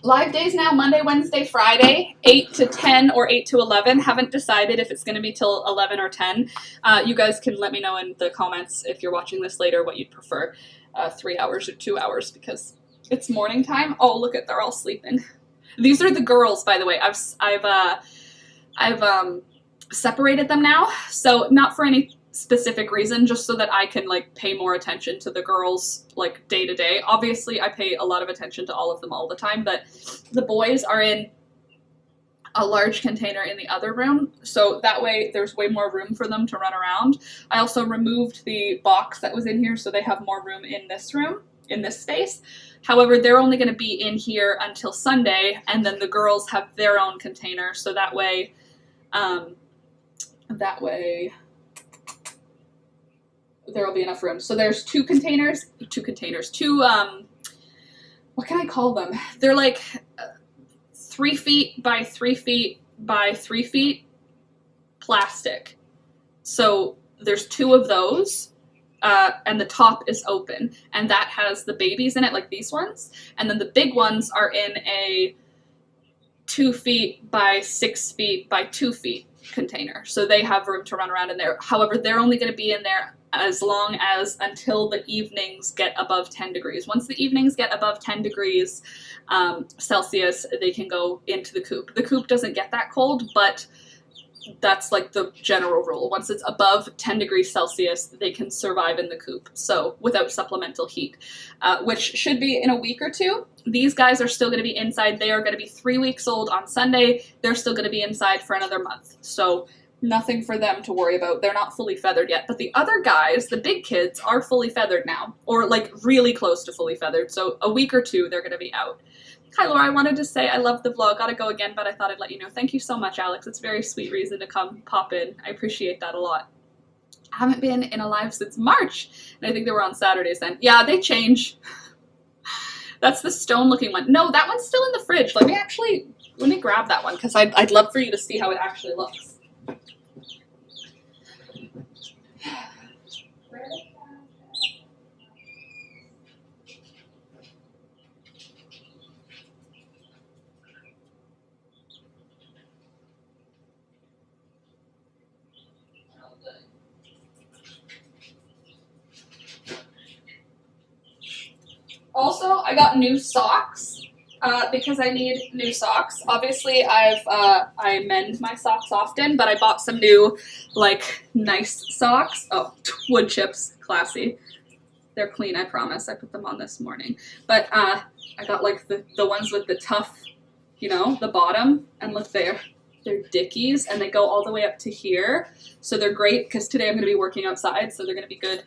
Live days now, Monday, Wednesday, Friday, 8 to 10 or 8 to 11. Haven't decided if it's going to be till 11 or 10. You guys can let me know in the comments if you're watching this later what you'd prefer, 3 hours or 2 hours, because it's morning time. Oh, look at, they're all sleeping. These are the girls, by the way. I've separated them now, so not for any specific reason, just so that I can like pay more attention to the girls like day to day. Obviously I pay a lot of attention to all of them all the time, but the boys are in a large container in the other room, so that way there's way more room for them to run around. I also removed the box that was in here so they have more room in this room, in this space. However, they're only going to be in here until Sunday, and then the girls have their own container, so that way there will be enough room. So there's two, what can I call them? They're like 3 feet by 3 feet by 3 feet plastic. So there's 2 of those, and the top is open, and that has the babies in it, like these ones. And then the big ones are in a 2 feet by 6 feet by 2 feet container. So they have room to run around in there. However, they're only going to be in there as long as until the evenings get above 10 degrees. Once the evenings get above 10 degrees Celsius, they can go into the coop. The coop doesn't get that cold, but that's like the general rule. Once it's above 10 degrees Celsius, they can survive in the coop, so without supplemental heat, which should be in a week or 2. These guys are still going to be inside. They are going to be 3 weeks old on Sunday. They're still going to be inside for another month, so nothing for them to worry about. They're not fully feathered yet, but the other guys, the big kids, are fully feathered now, or like really close to fully feathered, so a week or 2 they're going to be out. Hi Laura, I wanted to say I love the vlog. Gotta go again, but I thought I'd let you know. Thank you so much, Alex. It's a very sweet reason to come pop in. I appreciate that a lot. I haven't been in a live since March, and I think they were on Saturdays then. Yeah, they change. That's the stone looking one. No, that one's still in the fridge. Let me grab that one, because I'd love for you to see how it actually looks. Also, I got new socks because I need new socks. Obviously, I mend my socks often, but I bought some new, like, nice socks. Oh, wood chips, classy. They're clean, I promise. I put them on this morning. But I got, like, the ones with the tough, you know, the bottom. And look there. They're Dickies, and they go all the way up to here. So they're great, because today I'm going to be working outside, so they're going to be good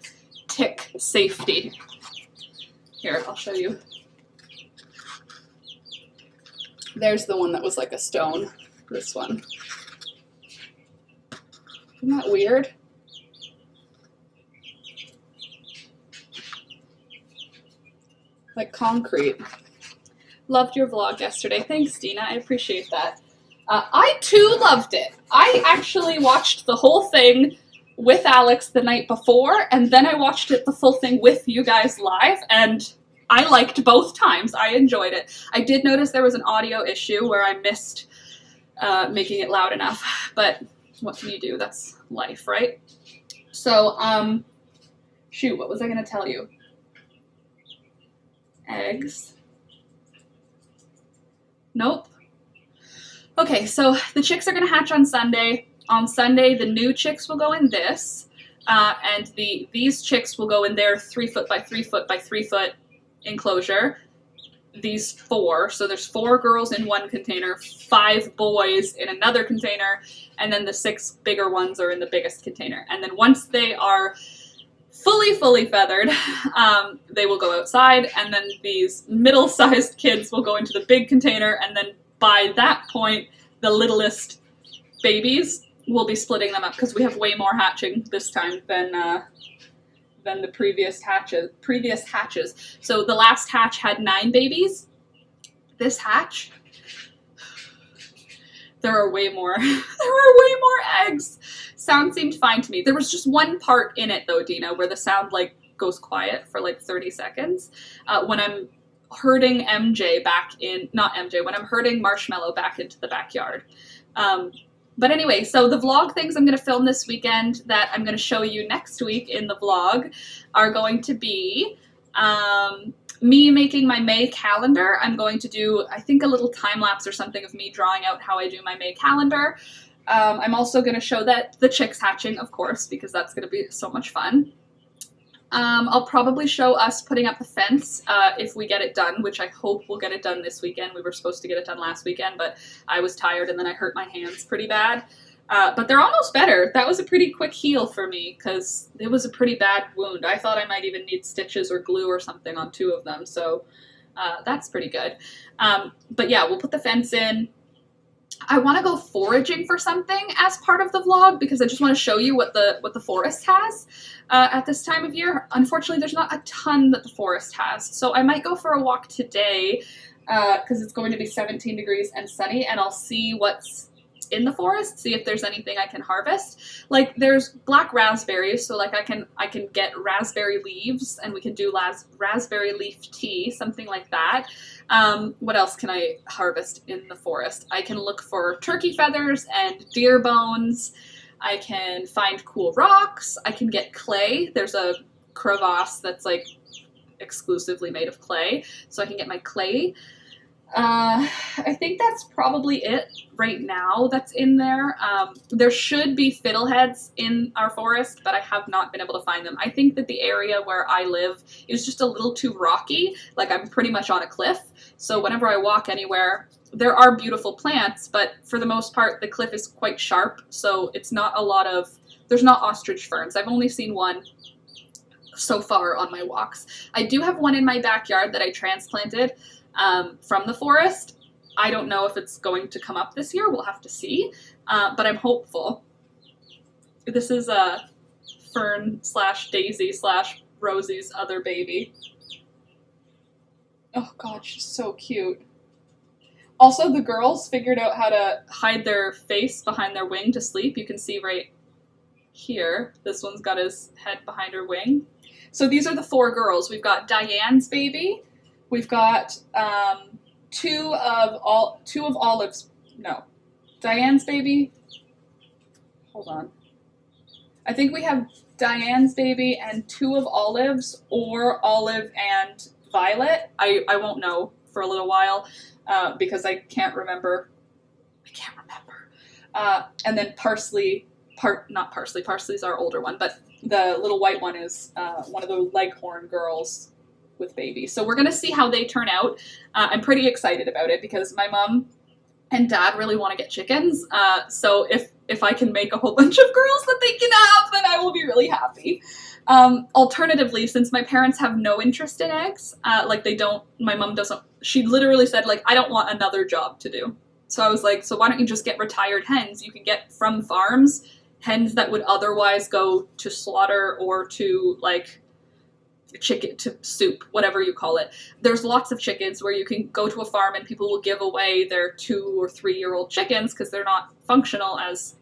tick safety. Here, I'll show you. There's the one that was like a stone. This one. Isn't that weird? Like concrete. Loved your vlog yesterday. Thanks, Dina. I appreciate that. I too loved it. I actually watched the whole thing with Alex the night before, and then I watched it the full thing with you guys live, and I liked both times. I enjoyed it. I did notice there was an audio issue where I missed making it loud enough. But what can you do? That's life, right? So, shoot, what was I going to tell you? Eggs. Nope. Okay, so the chicks are going to hatch on Sunday. On Sunday, the new chicks will go in this, and these chicks will go in their 3 foot by 3 foot by 3 foot enclosure. These 4, so there's 4 girls in one container, 5 boys in another container, and then the 6 bigger ones are in the biggest container. And then once they are fully feathered, they will go outside, and then these middle-sized kids will go into the big container, and then by that point, the littlest babies will be splitting them up, because we have way more hatching this time than the previous hatches. So the last hatch had 9 babies. This hatch, there are way more. There are way more eggs. Sound seemed fine to me. There was just one part in it though, Dina, where the sound like goes quiet for like 30 seconds. When I'm herding MJ back in, not MJ, when I'm herding Marshmallow back into the backyard. But anyway, so the vlog things I'm going to film this weekend that I'm going to show you next week in the vlog are going to be me making my May calendar. I'm going to do, I think, a little time lapse or something of me drawing out how I do my May calendar. I'm also going to show that the chicks hatching, of course, because that's going to be so much fun. I'll probably show us putting up the fence if we get it done, which I hope we'll get it done this weekend. We were supposed to get it done last weekend, but I was tired and then I hurt my hands pretty bad. But they're almost better. That was a pretty quick heal for me because it was a pretty bad wound. I thought I might even need stitches or glue or something on 2 of them, so that's pretty good. But yeah, we'll put the fence in. I want to go foraging for something as part of the vlog because I just want to show you what the forest has at this time of year. Unfortunately, there's not a ton that the forest has, so I might go for a walk today because it's going to be 17 degrees and sunny, and I'll see what's in the forest, see if there's anything I can harvest. Like there's black raspberries, so like I can get raspberry leaves and we can do raspberry leaf tea, something like that. What else can I harvest in the forest? I can look for turkey feathers and deer bones. I can find cool rocks. I can get clay. There's a crevasse that's like exclusively made of clay, so I can get my clay. I think that's probably it right now that's in there. There should be fiddleheads in our forest, but I have not been able to find them. I think that the area where I live is just a little too rocky. Like I'm pretty much on a cliff, so whenever I walk anywhere, there are beautiful plants, but for the most part, the cliff is quite sharp, so it's not a lot of, there's not ostrich ferns. I've only seen one so far on my walks. I do have one in my backyard that I transplanted from the forest. I don't know if it's going to come up this year. We'll have to see, but I'm hopeful. This is a Fern / Daisy / Rosie's other baby. Oh god, she's so cute. Also, the girls figured out how to hide their face behind their wing to sleep. You can see right here, this one's got his head behind her wing. So these are the 4 girls. We've got Diane's baby. We've got two of Olive's, no, Diane's baby. Hold on. I think we have Diane's baby and 2 of Olive's, or Olive and Violet. I won't know for a little while because I can't remember. And then Parsley's our older one, but the little white one is one of the Leghorn girls with babies. So we're going to see how they turn out. I'm pretty excited about it because my mom and dad really want to get chickens. So if I can make a whole bunch of girls that they can have, then I will be really happy. Alternatively, since my parents have no interest in eggs, my mom doesn't, she literally said, like, I don't want another job to do. So I was like, so why don't you just get retired hens? You can get from farms hens that would otherwise go to slaughter or to like chicken to soup, whatever you call it. There's lots of chickens where you can go to a farm and people will give away their 2 or 3 year old chickens because they're not functional as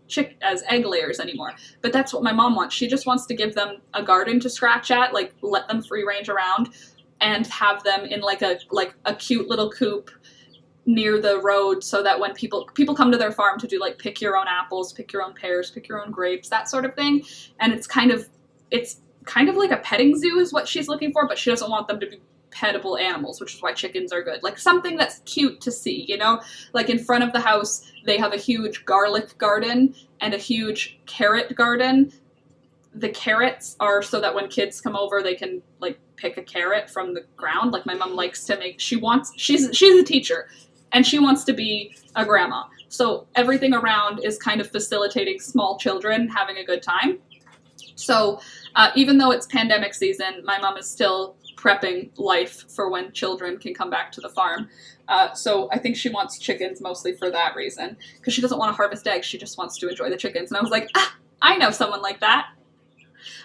egg layers anymore. But that's what my mom wants. She just wants to give them a garden to scratch at, like let them free range around and have them in like a cute little coop near the road so that when people come to their farm to do like pick your own apples, pick your own pears, pick your own grapes, that sort of thing. And it's kind of like a petting zoo is what she's looking for, but she doesn't want them to be petable animals, which is why chickens are good. Like something that's cute to see, you know? Like in front of the house, they have a huge garlic garden and a huge carrot garden. The carrots are so that when kids come over, they can like pick a carrot from the ground. Like my mom likes to make, she's a teacher and she wants to be a grandma. So everything around is kind of facilitating small children having a good time. So even though it's pandemic season, my mom is still prepping life for when children can come back to the farm. So I think she wants chickens mostly for that reason, because she doesn't want to harvest eggs. She just wants to enjoy the chickens. And I was like, I know someone like that.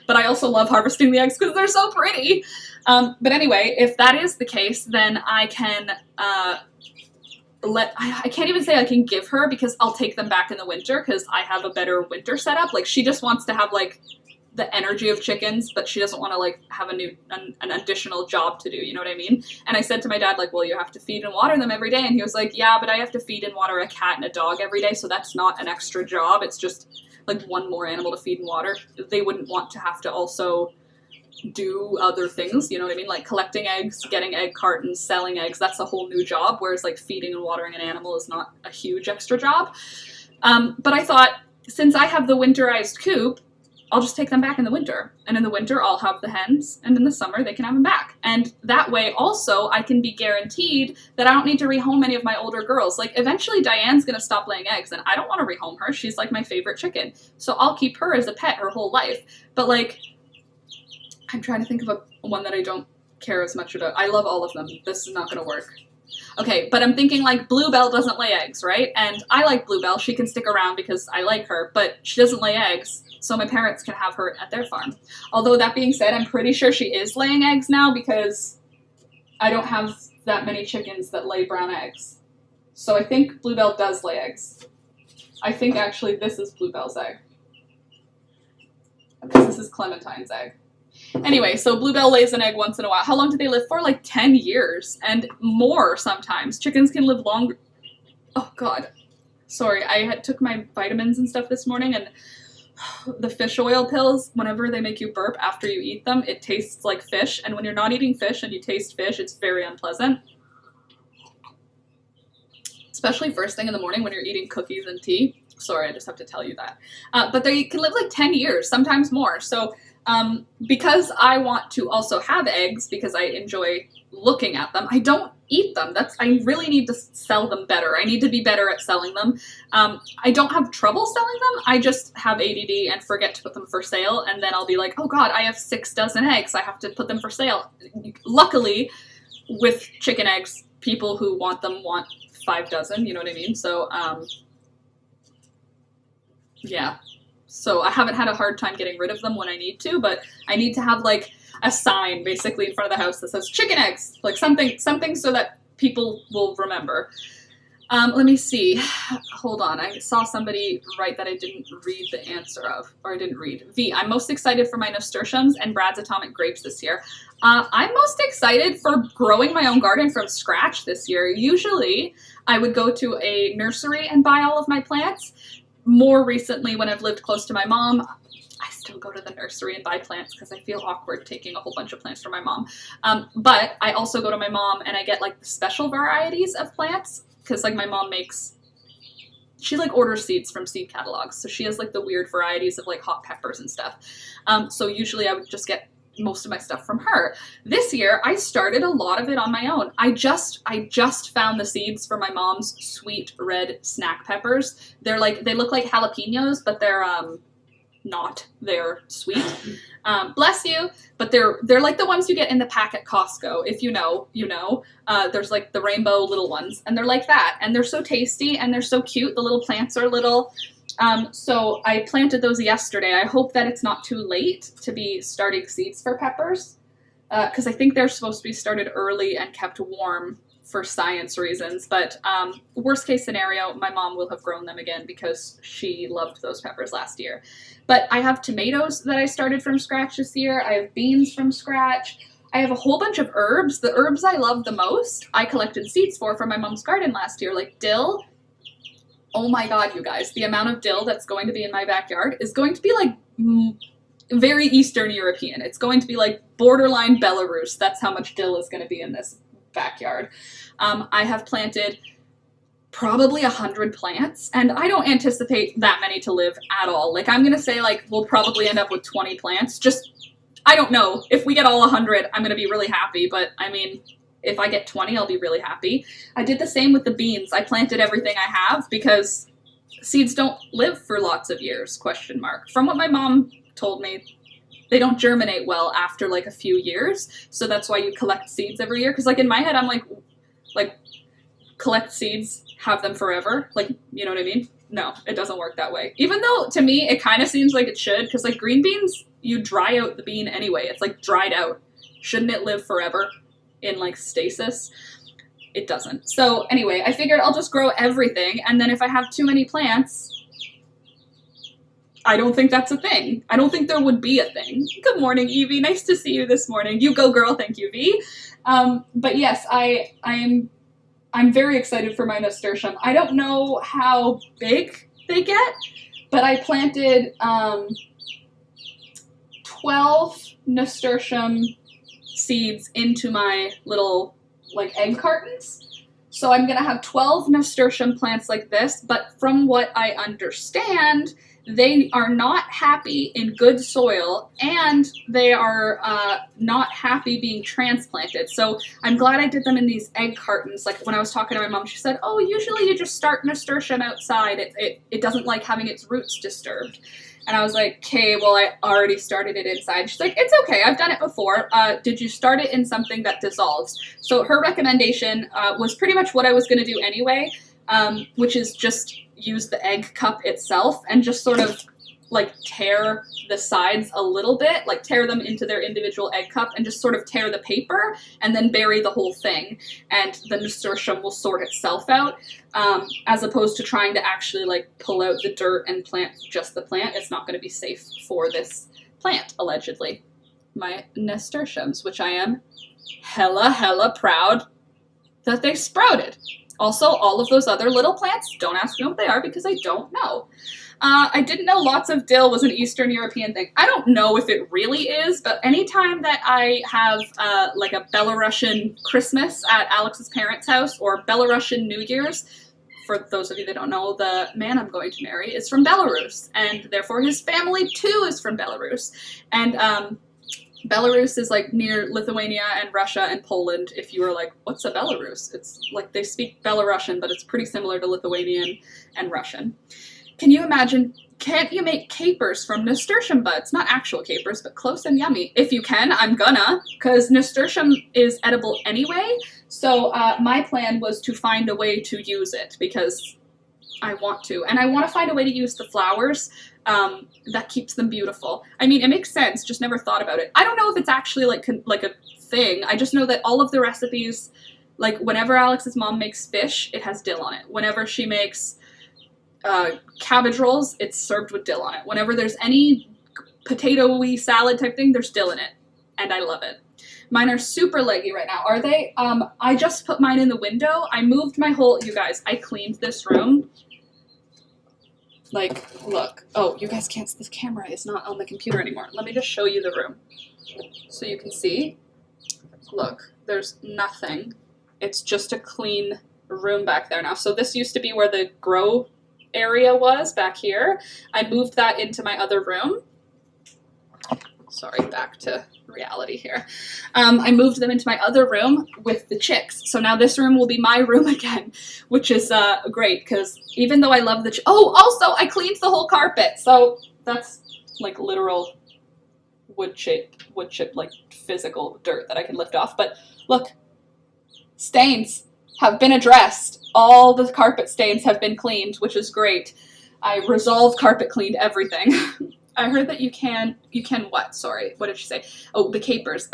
But I also love harvesting the eggs because they're so pretty. But anyway, if that is the case, then I can I can't even say I can give her, because I'll take them back in the winter because I have a better winter setup. Like she just wants to have like the energy of chickens, but she doesn't want to like have an additional job to do, you know what I mean? And I said to my dad, like, well, you have to feed and water them every day. And he was like, yeah, but I have to feed and water a cat and a dog every day, so that's not an extra job. It's just like one more animal to feed and water. They wouldn't want to have to also do other things, you know what I mean? Like collecting eggs, getting egg cartons, selling eggs, that's a whole new job, whereas like feeding and watering an animal is not a huge extra job. But I thought, since I have the winterized coop, I'll just take them back in the winter. And in the winter, I'll have the hens, and in the summer, they can have them back. And that way, also, I can be guaranteed that I don't need to rehome any of my older girls. Like, eventually, Diane's gonna stop laying eggs, and I don't want to rehome her. She's, like, my favorite chicken. So I'll keep her as a pet her whole life. But, like, I'm trying to think of one that I don't care as much about. I love all of them. This is not gonna work. Okay, but I'm thinking, like, Bluebell doesn't lay eggs, right? And I like Bluebell. She can stick around because I like her, but she doesn't lay eggs, so my parents can have her at their farm. Although, that being said, I'm pretty sure she is laying eggs now because I don't have that many chickens that lay brown eggs. So I think Bluebell does lay eggs. I think, actually, this is Bluebell's egg. This is Clementine's egg. Anyway, so Bluebell lays an egg once in a while. How long do they live for? Like 10 years and more sometimes. Chickens can live longer. Oh, God. Sorry, I took my vitamins and stuff this morning, and the fish oil pills, whenever they make you burp after you eat them, it tastes like fish. And when you're not eating fish and you taste fish, it's very unpleasant. Especially first thing in the morning when you're eating cookies and tea. Sorry, I just have to tell you that. But they can live like 10 years, sometimes more. So because I want to also have eggs, because I enjoy looking at them, I don't eat them. I really need to sell them better. I need to be better at selling them. I don't have trouble selling them. I just have ADD and forget to put them for sale. And then I'll be like, oh God, I have 6 dozen eggs. I have to put them for sale. Luckily, with chicken eggs, people who want them want 5 dozen, you know what I mean? So, yeah. So I haven't had a hard time getting rid of them when I need to, but I need to have like a sign basically in front of the house that says chicken eggs, like something so that people will remember. Let me see. Hold on. I saw somebody write that I didn't read the answer of, or I didn't read. V, I'm most excited for my nasturtiums and Brad's atomic grapes this year. I'm most excited for growing my own garden from scratch this year. Usually I would go to a nursery and buy all of my plants. More recently, when I've lived close to my mom, I still go to the nursery and buy plants because I feel awkward taking a whole bunch of plants from my mom. But I also go to my mom and I get like the special varieties of plants because like my mom she like orders seeds from seed catalogs. So she has like the weird varieties of like hot peppers and stuff. So usually I would just get most of my stuff from her. This year, I started a lot of it on my own. I just found the seeds for my mom's sweet red snack peppers. They look like jalapenos, but they're not. They're sweet. Bless you. But they're like the ones you get in the pack at Costco. If you know, you know. There's like the rainbow little ones, and they're like that. And they're so tasty, and they're so cute. The little plants are little. So I planted those yesterday. I hope that it's not too late to be starting seeds for peppers, because I think they're supposed to be started early and kept warm for science reasons. But worst case scenario, my mom will have grown them again because she loved those peppers last year. But I have tomatoes that I started from scratch this year. I have beans from scratch. I have a whole bunch of herbs. The herbs I love the most, I collected seeds for from my mom's garden last year, like dill. Oh my god, you guys, the amount of dill that's going to be in my backyard is going to be like very Eastern European. It's going to be like borderline Belarus. That's how much dill is going to be in this backyard. I have planted probably 100 plants, and I don't anticipate that many to live at all. Like, I'm going to say, like, we'll probably end up with 20 plants. Just, I don't know. If we get all 100, I'm going to be really happy, but, I mean, if I get 20, I'll be really happy. I did the same with the beans. I planted everything I have because seeds don't live for lots of years, question mark. From what my mom told me, they don't germinate well after like a few years, so that's why you collect seeds every year. Because like in my head, I'm like collect seeds, have them forever. Like, you know what I mean? No, it doesn't work that way. Even though to me, it kind of seems like it should, because like green beans, you dry out the bean anyway. It's like dried out. Shouldn't it live forever in like stasis? It doesn't. So anyway, I figured I'll just grow everything, and then if I have too many plants, I don't think that's a thing. I don't think there would be a thing. Good morning, Evie. Nice to see you this morning. You go, girl. Thank you, V. But yes, I'm very excited for my nasturtium. I don't know how big they get, but I planted 12 nasturtium seeds into my little like egg cartons. So I'm gonna have 12 nasturtium plants like this, but from what I understand, they are not happy in good soil, and they are not happy being transplanted. So I'm glad I did them in these egg cartons. Like when I was talking to my mom, she said, oh, usually you just start nasturtium outside. It doesn't like having its roots disturbed. And I was like, okay, well, I already started it inside. She's like, it's okay, I've done it before. Did you start it in something that dissolves? So her recommendation was pretty much what I was gonna do anyway, which is just use the egg cup itself and just sort of like tear the sides a little bit, like tear them into their individual egg cup and just sort of tear the paper and then bury the whole thing. And the nasturtium will sort itself out, as opposed to trying to actually like pull out the dirt and plant just the plant. It's not going to be safe for this plant, allegedly. My nasturtiums, which I am hella proud that they sprouted. Also, all of those other little plants, don't ask me what they are because I don't know. I didn't know lots of dill was an Eastern European thing. I don't know if it really is, but anytime that I have like a Belarusian Christmas at Alex's parents' house or Belarusian New Year's, for those of you that don't know, the man I'm going to marry is from Belarus, and therefore his family too is from Belarus. And Belarus is like near Lithuania and Russia and Poland. If you were like, what's a Belarus? It's like they speak Belarusian, but it's pretty similar to Lithuanian and Russian. Can you imagine, can't you make capers from nasturtium buds? Not actual capers, but close and yummy. If you can, I'm gonna, because nasturtium is edible anyway. So my plan was to find a way to use it because I want to. And I want to find a way to use the flowers that keeps them beautiful. I mean, it makes sense, just never thought about it. I don't know if it's actually like a thing. I just know that all of the recipes, like whenever Alex's mom makes fish, it has dill on it. Whenever she makes cabbage rolls, it's served with dill on it. Whenever there's any potato-y salad type thing, there's dill in it. And I love it. Mine are super leggy right now. Are they? I just put mine in the window. I moved my whole, you guys, I cleaned this room. Like, look. Oh, you guys can't, this camera is not on the computer anymore. Let me just show you the room so you can see. Look, there's nothing. It's just a clean room back there now. So this used to be where the grow area was back here. I moved that into my other room. Sorry, back to reality here. I moved them into my other room with the chicks. So now this room will be my room again, which is great because even though I love the oh, also I cleaned the whole carpet. So that's like literal wood chip, like physical dirt that I can lift off. But look, stains have been addressed. All the carpet stains have been cleaned, which is great. I resolve carpet cleaned everything. I heard that you can what? Sorry, what did she say? Oh, the capers.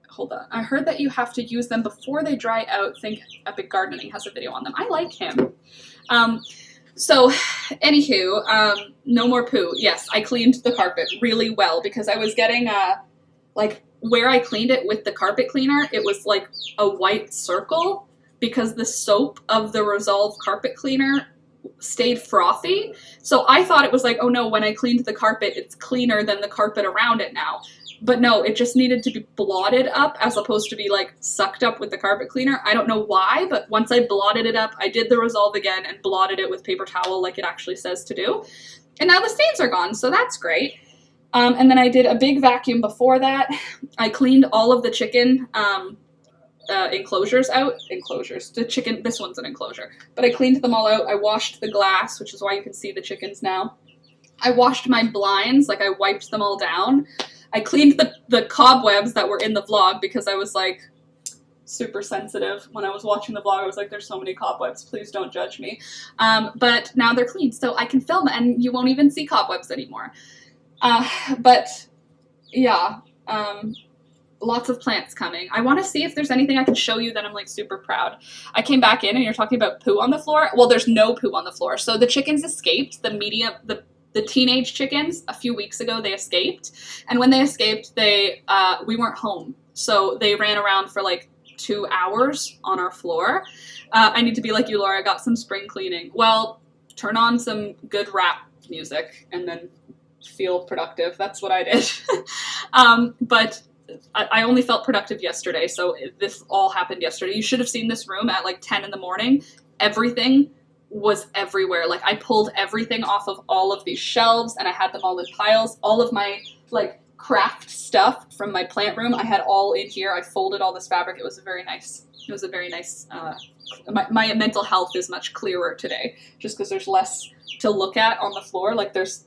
Hold on. I heard that you have to use them before they dry out. I think Epic Gardening has a video on them. I like him. So, anywho, no more poo. Yes, I cleaned the carpet really well because I was getting, like, where I cleaned it with the carpet cleaner, it was like a white circle because the soap of the Resolve carpet cleaner stayed frothy. So I thought it was like, oh no, when I cleaned the carpet, it's cleaner than the carpet around it now. But no, it just needed to be blotted up as opposed to be like sucked up with the carpet cleaner. I don't know why, but once I blotted it up, I did the Resolve again and blotted it with paper towel like it actually says to do. And now the stains are gone, so that's great. And then I did a big vacuum before that. I cleaned all of the chicken enclosures out. Enclosures. The chicken, this one's an enclosure. But I cleaned them all out. I washed the glass, which is why you can see the chickens now. I washed my blinds, like I wiped them all down. I cleaned the cobwebs that were in the vlog because I was like super sensitive. When I was watching the vlog, I was like, there's so many cobwebs, please don't judge me. But now they're clean, so I can film and you won't even see cobwebs anymore. But yeah, lots of plants coming. I want to see if there's anything I can show you that I'm like super proud. I came back in and you're talking about poo on the floor. Well, there's no poo on the floor. So the chickens escaped, the teenage chickens, a few weeks ago, they escaped. And when they escaped, we weren't home. So they ran around for like 2 hours on our floor. I need to be like you, Laura, I got some spring cleaning. Well, turn on some good rap music and then feel productive. That's what I did. But I only felt productive yesterday, so this all happened yesterday. You should have seen this room at like 10 in the morning. Everything was everywhere. Like I pulled everything off of all of these shelves and I had them all in piles. All of my like craft stuff from my plant room, I had all in here. I folded all this fabric. It was a very nice, my mental health is much clearer today just because there's less to look at on the floor. Like there's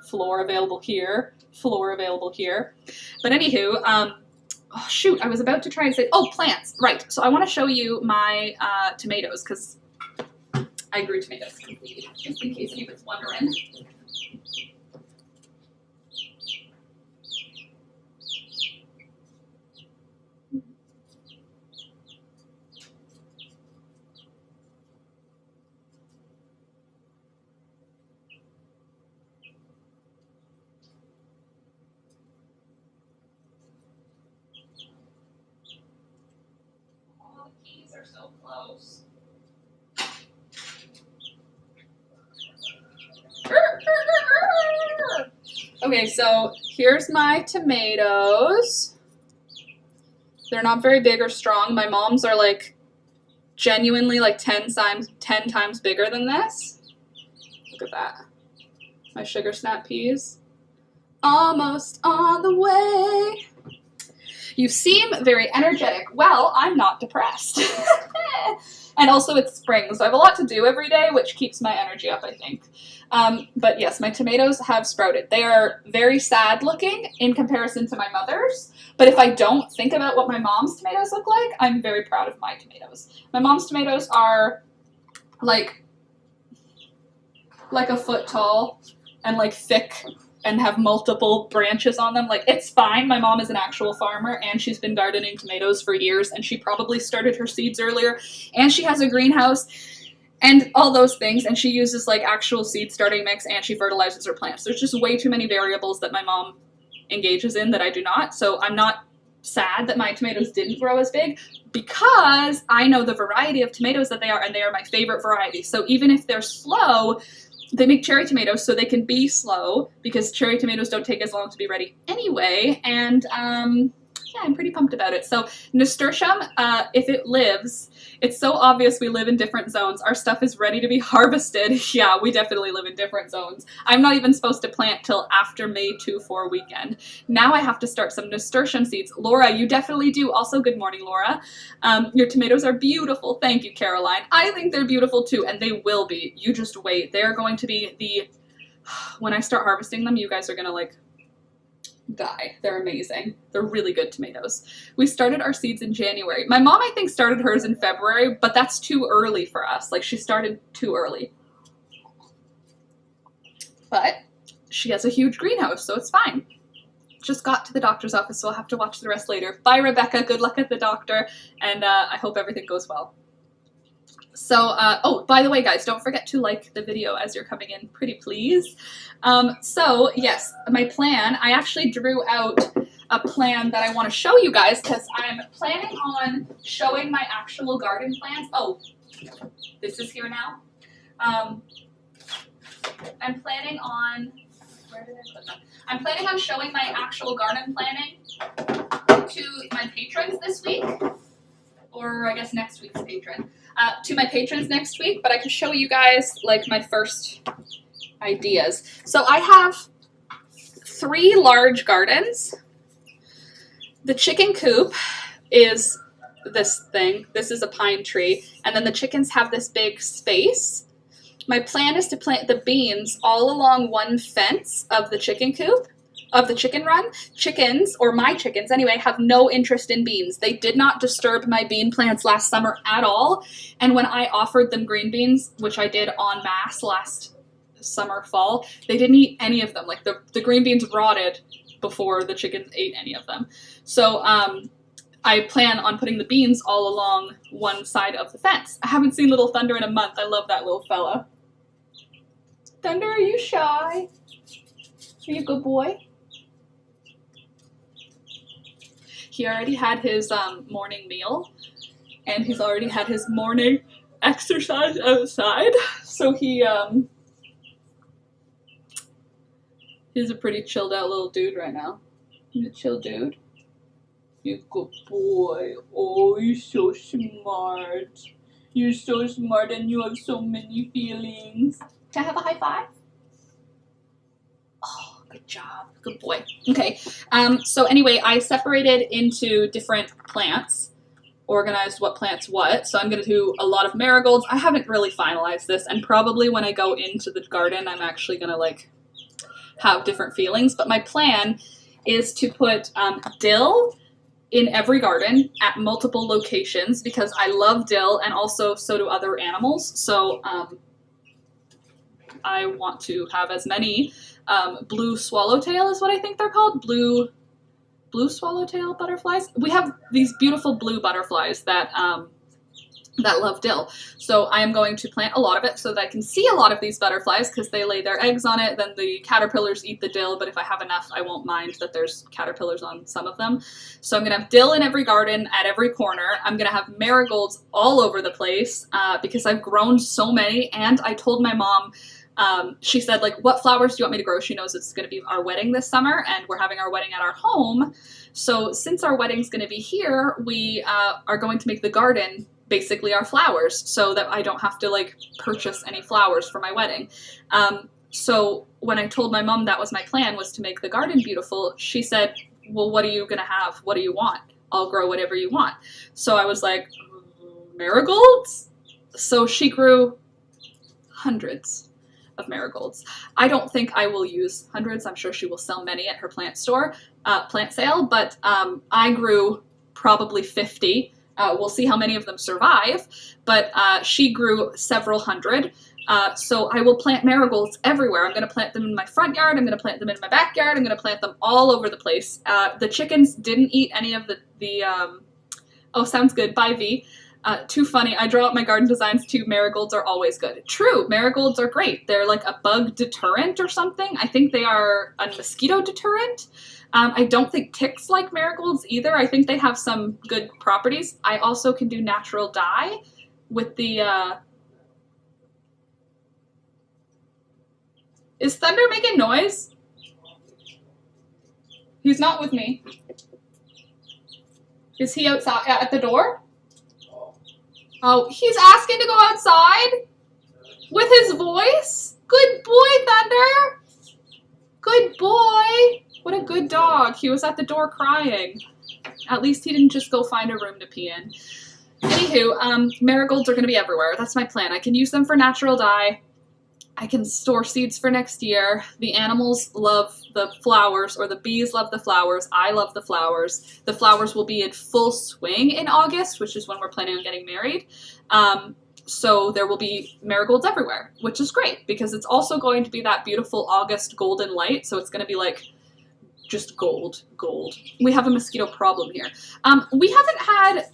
floor available here, floor available here. But anywho, oh shoot, I was about to try and say, oh, plants, right. So I want to show you my tomatoes because I grew tomatoes, just in case anyone's wondering. Oh, the keys are so close. Okay, so here's my tomatoes. They're not very big or strong. My mom's are like genuinely like 10 times bigger than this. Look at that. My sugar snap peas. Almost on the way. You seem very energetic. Well, I'm not depressed. And also it's spring, so I have a lot to do every day, which keeps my energy up, I think. But yes, my tomatoes have sprouted. They are very sad looking in comparison to my mother's. But if I don't think about what my mom's tomatoes look like, I'm very proud of my tomatoes. My mom's tomatoes are like a foot tall and like thick and have multiple branches on them. Like, it's fine. My mom is an actual farmer and she's been gardening tomatoes for years and she probably started her seeds earlier and she has a greenhouse and all those things, and she uses like actual seed starting mix and she fertilizes her plants. There's just way too many variables that my mom engages in that I do not. So I'm not sad that my tomatoes didn't grow as big because I know the variety of tomatoes that they are, and they are my favorite variety. So even if they're slow, they make cherry tomatoes so they can be slow because cherry tomatoes don't take as long to be ready anyway. And yeah, I'm pretty pumped about it. So nasturtium, if it lives, it's so obvious we live in different zones. Our stuff is ready to be harvested. Yeah, we definitely live in different zones. I'm not even supposed to plant till after May 2-4 weekend. Now I have to start some nasturtium seeds. Laura, you definitely do. Also, good morning, Laura. Your tomatoes are beautiful. Thank you, Caroline. I think they're beautiful too, and they will be. You just wait. They're going to be when I start harvesting them, you guys are gonna like die. They're amazing. They're really good tomatoes. We started our seeds in January. My mom, I think, started hers in February, but that's too early for us. Like, she started too early. But she has a huge greenhouse, so it's fine. Just got to the doctor's office, so I'll have to watch the rest later. Bye, Rebecca. Good luck at the doctor, and I hope everything goes well. So, oh, by the way, guys, don't forget to like the video as you're coming in, pretty please. So, yes, my plan, I actually drew out a plan that I want to show you guys because I'm planning on showing my actual garden plants. Oh, this is here now. I'm planning on, where did I put them? I'm planning on showing my actual garden planning to my patrons this week, or I guess next week's patron. To my patrons next week, but I can show you guys like my first ideas. So I have 3 large gardens. The chicken coop is this thing. This is a pine tree. And then the chickens have this big space. My plan is to plant the beans all along one fence of the chicken coop, of the chicken run. Chickens, or my chickens anyway, have no interest in beans. They did not disturb my bean plants last summer at all. And when I offered them green beans, which I did en masse last summer, fall, they didn't eat any of them. Like the green beans rotted before the chickens ate any of them. So I plan on putting the beans all along one side of the fence. I haven't seen Little Thunder in a month. I love that little fella. Thunder, are you shy? Are you a good boy? He already had his morning meal, and he's already had his morning exercise outside. So he's a pretty chilled out little dude right now. He's a chill dude. You're a good boy. Oh, you're so smart. You're so smart and you have so many feelings. Can I have a high five? Oh, good job. Good boy. Okay. So anyway, I separated into different plants, organized what plants what. So I'm going to do a lot of marigolds. I haven't really finalized this, and probably when I go into the garden, I'm actually going to like have different feelings. But my plan is to put dill in every garden at multiple locations because I love dill, and also so do other animals. So I want to have as many blue swallowtail is what I think they're called. Blue swallowtail butterflies. We have these beautiful blue butterflies that love dill. So I am going to plant a lot of it so that I can see a lot of these butterflies because they lay their eggs on it. Then the caterpillars eat the dill, but if I have enough, I won't mind that there's caterpillars on some of them. So I'm going to have dill in every garden at every corner. I'm going to have marigolds all over the place because I've grown so many, and I told my mom, she said, like, what flowers do you want me to grow? She knows it's going to be our wedding this summer, and we're having our wedding at our home. So since our wedding's going to be here, we are going to make the garden basically our flowers so that I don't have to like purchase any flowers for my wedding. So when I told my mom that was my plan, was to make the garden beautiful, she said, well, what are you going to have? What do you want? I'll grow whatever you want. So I was like, marigolds? So she grew hundreds of marigolds. I don't think I will use hundreds. I'm sure she will sell many at her plant store, plant sale, but I grew probably 50. We'll see how many of them survive, but she grew several hundred. So I will plant marigolds everywhere. I'm going to plant them in my front yard. I'm going to plant them in my backyard. I'm going to plant them all over the place. The chickens didn't eat any of the oh, sounds good. Bye, V. Too funny. I draw up my garden designs too. Marigolds are always good. True. Marigolds are great. They're like a bug deterrent or something. I think they are a mosquito deterrent. I don't think ticks like marigolds either. I think they have some good properties. I also can do natural dye with the, Is Thunder making noise? He's not with me. Is he outside at the door? Oh, he's asking to go outside with his voice? Good boy, Thunder. Good boy. What a good dog. He was at the door crying. At least he didn't just go find a room to pee in. Anywho, marigolds are going to be everywhere. That's my plan. I can use them for natural dye. I can store seeds for next year. The animals love the flowers, or the bees love the flowers. I love the flowers. The flowers will be in full swing in August, which is when we're planning on getting married. So there will be marigolds everywhere, which is great because it's also going to be that beautiful August golden light. So it's going to be like just gold. We have a mosquito problem here. We haven't had,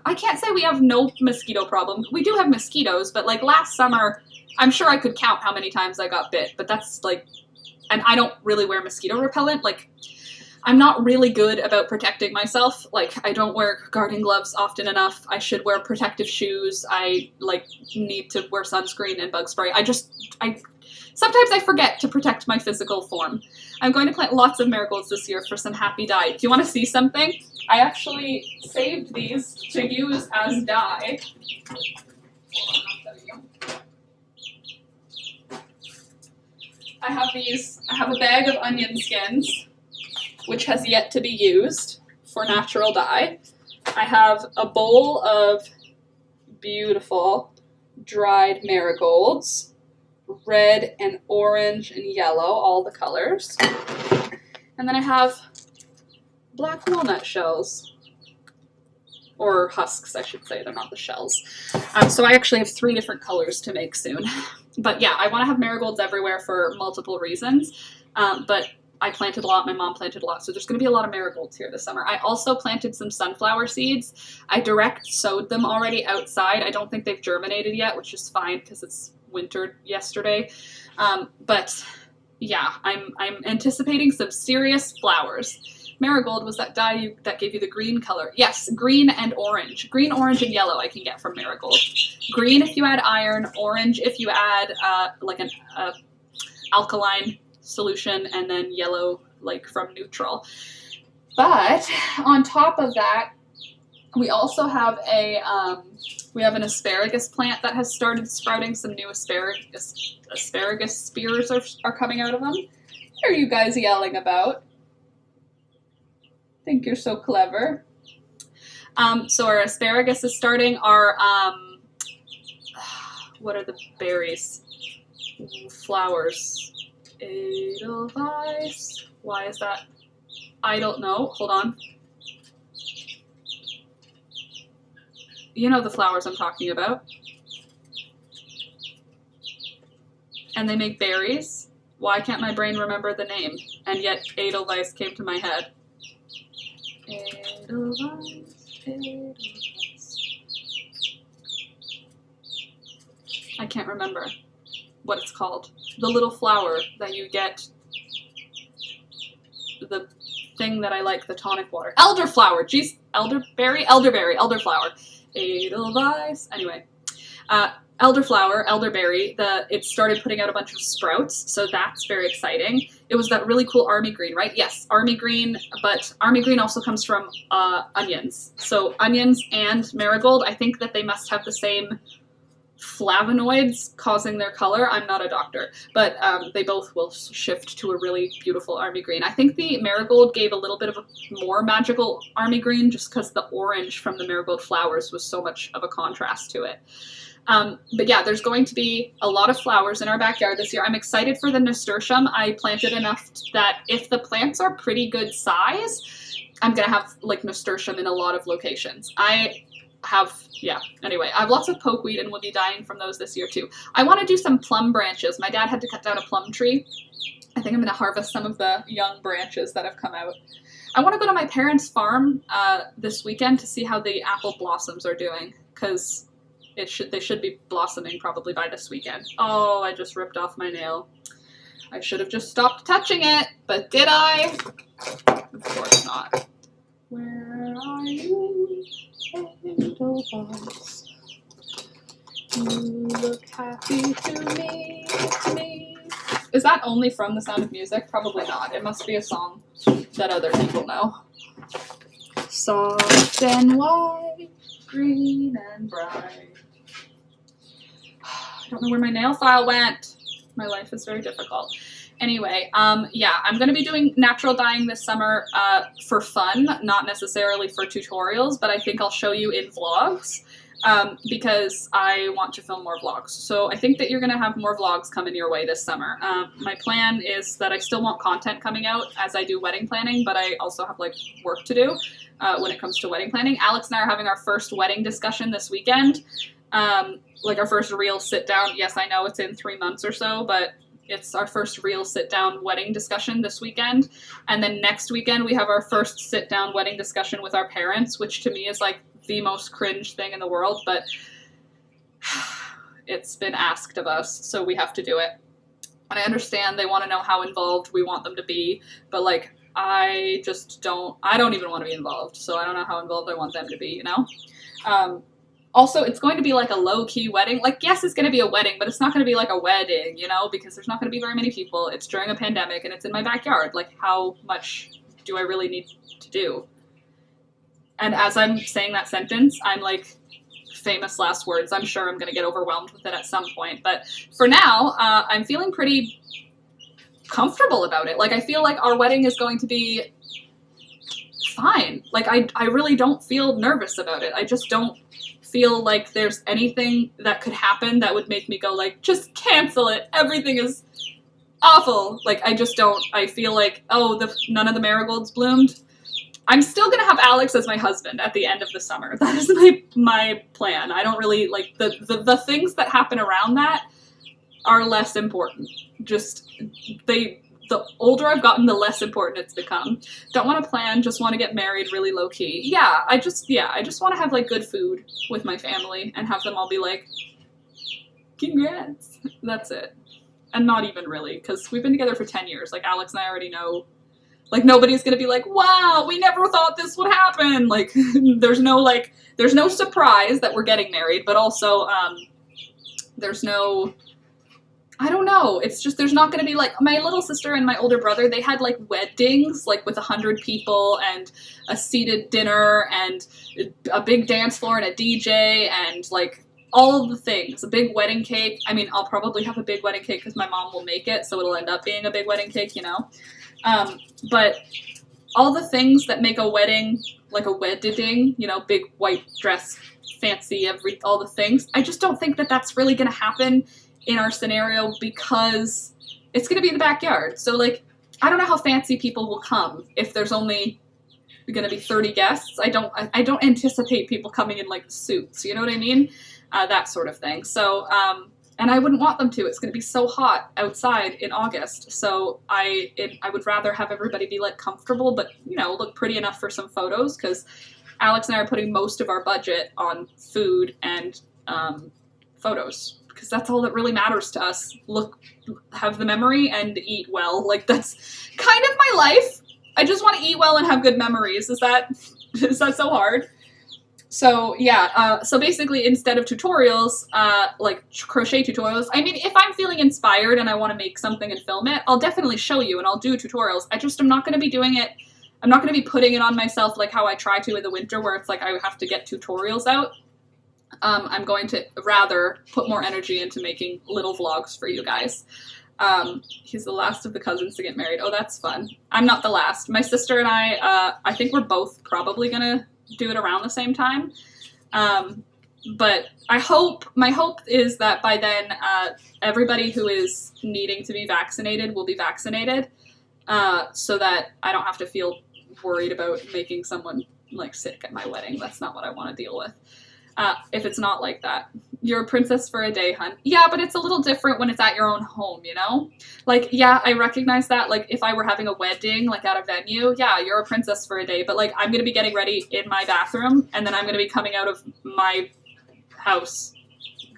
I can't say we have no mosquito problem. We do have mosquitoes, but like last summer, I'm sure I could count how many times I got bit, but that's like, and I don't really wear mosquito repellent. Like, I'm not really good about protecting myself. Like, I don't wear gardening gloves often enough. I should wear protective shoes. I, like, need to wear sunscreen and bug spray. Sometimes I forget to protect my physical form. I'm going to plant lots of marigolds this year for some happy dye. Do you want to see something? I actually saved these to use as dye. I have a bag of onion skins, which has yet to be used for natural dye. I have a bowl of beautiful dried marigolds, red and orange and yellow, all the colors. And then I have black walnut shells, or husks, I should say. They're not the shells. So I actually have 3 different colors to make soon. But yeah, I want to have marigolds everywhere for multiple reasons. But I planted a lot, my mom planted a lot, so there's going to be a lot of marigolds here this summer. I also planted some sunflower seeds. I direct sowed them already outside. I don't think they've germinated yet, which is fine because it's wintered yesterday. But yeah, I'm anticipating some serious flowers. Marigold was that dye that gave you the green color. Yes, green and orange. Green, orange, and yellow I can get from marigold. Green if you add iron, orange if you add like an alkaline solution, and then yellow like from neutral. But on top of that, we also have an asparagus plant that has started sprouting. Some new asparagus spears are coming out of them. What are you guys yelling about? Think you're so clever. So our asparagus is starting. Our what are the berries? Flowers. Edelweiss. Why is that? I don't know. Hold on. You know the flowers I'm talking about. And they make berries. Why can't my brain remember the name? And yet Edelweiss came to my head. Edelweiss, Edelweiss. I can't remember what it's called. The little flower that you get, the thing that I like, the tonic water. Elderflower, jeez, elderberry, elderflower. Edelweiss, anyway. Elderberry, it started putting out a bunch of sprouts, so that's very exciting. It was that really cool army green, right? Yes, army green, but army green also comes from onions. So onions and marigold, I think that they must have the same flavonoids causing their color. I'm not a doctor, but they both will shift to a really beautiful army green. I think the marigold gave a little bit of a more magical army green just because the orange from the marigold flowers was so much of a contrast to it. But yeah, there's going to be a lot of flowers in our backyard this year. I'm excited for the nasturtium. I planted enough that if the plants are pretty good size, I'm going to have like nasturtium in a lot of locations. Anyway, I have lots of pokeweed and we'll be dying from those this year too. I want to do some plum branches. My dad had to cut down a plum tree. I think I'm going to harvest some of the young branches that have come out. I want to go to my parents' farm this weekend to see how the apple blossoms are doing, because they should be blossoming probably by this weekend. Oh, I just ripped off my nail. I should have just stopped touching it, but did I? Of course not. Where are you, Edelweiss? You look happy to me. Is that only from The Sound of Music? Probably not. It must be a song that other people know. Soft and white, green and bright. I don't know where my nail file went. My life is very difficult. Anyway, yeah, I'm going to be doing natural dyeing this summer for fun, not necessarily for tutorials, but I think I'll show you in vlogs because I want to film more vlogs. So I think that you're going to have more vlogs coming your way this summer. My plan is that I still want content coming out as I do wedding planning, but I also have like work to do when it comes to wedding planning. Alex and I are having our first wedding discussion this weekend. Like our first real sit down. Yes, I know it's in 3 months or so, but it's our first real sit down wedding discussion this weekend. And then next weekend we have our first sit down wedding discussion with our parents, which to me is like the most cringe thing in the world, but it's been asked of us, so we have to do it. And I understand they want to know how involved we want them to be, but like, I don't even want to be involved, so I don't know how involved I want them to be, you know? Also, it's going to be like a low-key wedding. Like, yes, it's going to be a wedding, but it's not going to be like a wedding, you know, because there's not going to be very many people. It's during a pandemic, and it's in my backyard. Like, how much do I really need to do? And as I'm saying that sentence, I'm like, famous last words. I'm sure I'm going to get overwhelmed with it at some point. But for now, I'm feeling pretty comfortable about it. Like, I feel like our wedding is going to be fine. Like, I really don't feel nervous about it. I just don't feel like there's anything that could happen that would make me go like, just cancel it. Everything is awful. Like, I just don't. I feel like, oh, none of the marigolds bloomed. I'm still gonna have Alex as my husband at the end of the summer. That is my plan. I don't really, like, the things that happen around that are less important. Just, the older I've gotten, the less important it's become. Don't want to plan, just want to get married really low-key. Yeah, I just want to have, like, good food with my family and have them all be like, congrats. That's it. And not even really, because we've been together for 10 years. Like, Alex and I already know. Like, nobody's gonna be like, wow, we never thought this would happen. Like, there's no surprise that we're getting married, but also, there's no, I don't know. It's just, there's not gonna be like, my little sister and my older brother, they had like weddings, like with 100 people and a seated dinner and a big dance floor and a DJ and like all of the things, a big wedding cake. I mean, I'll probably have a big wedding cake because my mom will make it, so it'll end up being a big wedding cake, you know? But all the things that make a wedding, like a wedding, you know, big white dress, fancy, all the things, I just don't think that that's really going to happen in our scenario because it's going to be in the backyard. So, like, I don't know how fancy people will come if there's only going to be 30 guests. I don't anticipate people coming in, like, suits, you know what I mean? That sort of thing. So, and I wouldn't want them to. It's going to be so hot outside in August. So I would rather have everybody be like comfortable, but, you know, look pretty enough for some photos, because Alex and I are putting most of our budget on food and photos, because that's all that really matters to us. Have the memory and eat well. Like, that's kind of my life. I just want to eat well and have good memories. Is that so hard? So, yeah, so basically instead of tutorials, like crochet tutorials, I mean, if I'm feeling inspired and I want to make something and film it, I'll definitely show you and I'll do tutorials. I'm not going to be doing it, I'm not going to be putting it on myself like how I try to in the winter, where it's like I have to get tutorials out. I'm going to rather put more energy into making little vlogs for you guys. He's the last of the cousins to get married. Oh, that's fun. I'm not the last. My sister and I think we're both probably going to do it around the same time. But my hope is that by then, everybody who is needing to be vaccinated will be vaccinated, so that I don't have to feel worried about making someone like sick at my wedding. That's not what I want to deal with. If it's not like that. You're a princess for a day, hun. Yeah, but it's a little different when it's at your own home, you know? Like, yeah, I recognize that. Like, if I were having a wedding, like, at a venue, yeah, you're a princess for a day. But, like, I'm gonna be getting ready in my bathroom, and then I'm gonna be coming out of my house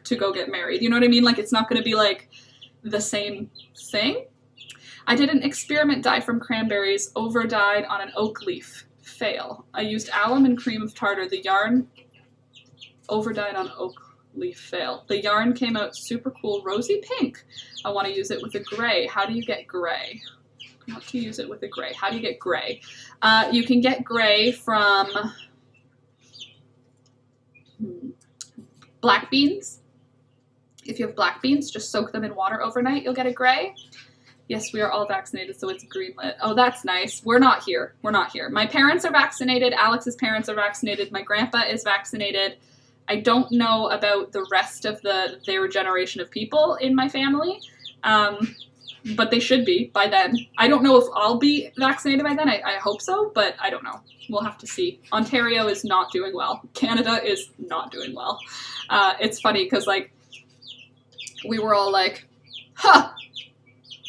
to go get married. You know what I mean? Like, it's not gonna be, like, the same thing. I did an experiment dye from cranberries, over-dyed on an oak leaf. Fail. I used alum and cream of tartar. The yarn over-dyed on oak leaf. Fail. The yarn came out super cool, rosy pink. I want to use it with a gray. How do you get gray? I want to use it with a gray. How do you get gray? You can get gray from black beans. If you have black beans, just soak them in water overnight. You'll get a gray. Yes, we are all vaccinated, so it's greenlit. Oh, that's nice. We're not here. We're not here. My parents are vaccinated. Alex's parents are vaccinated. My grandpa is vaccinated. I don't know about the rest of their generation of people in my family, but they should be by then. I don't know if I'll be vaccinated by then. I hope so, but I don't know. We'll have to see. Ontario is not doing well. Canada is not doing well. It's funny because, like, we were all like, huh!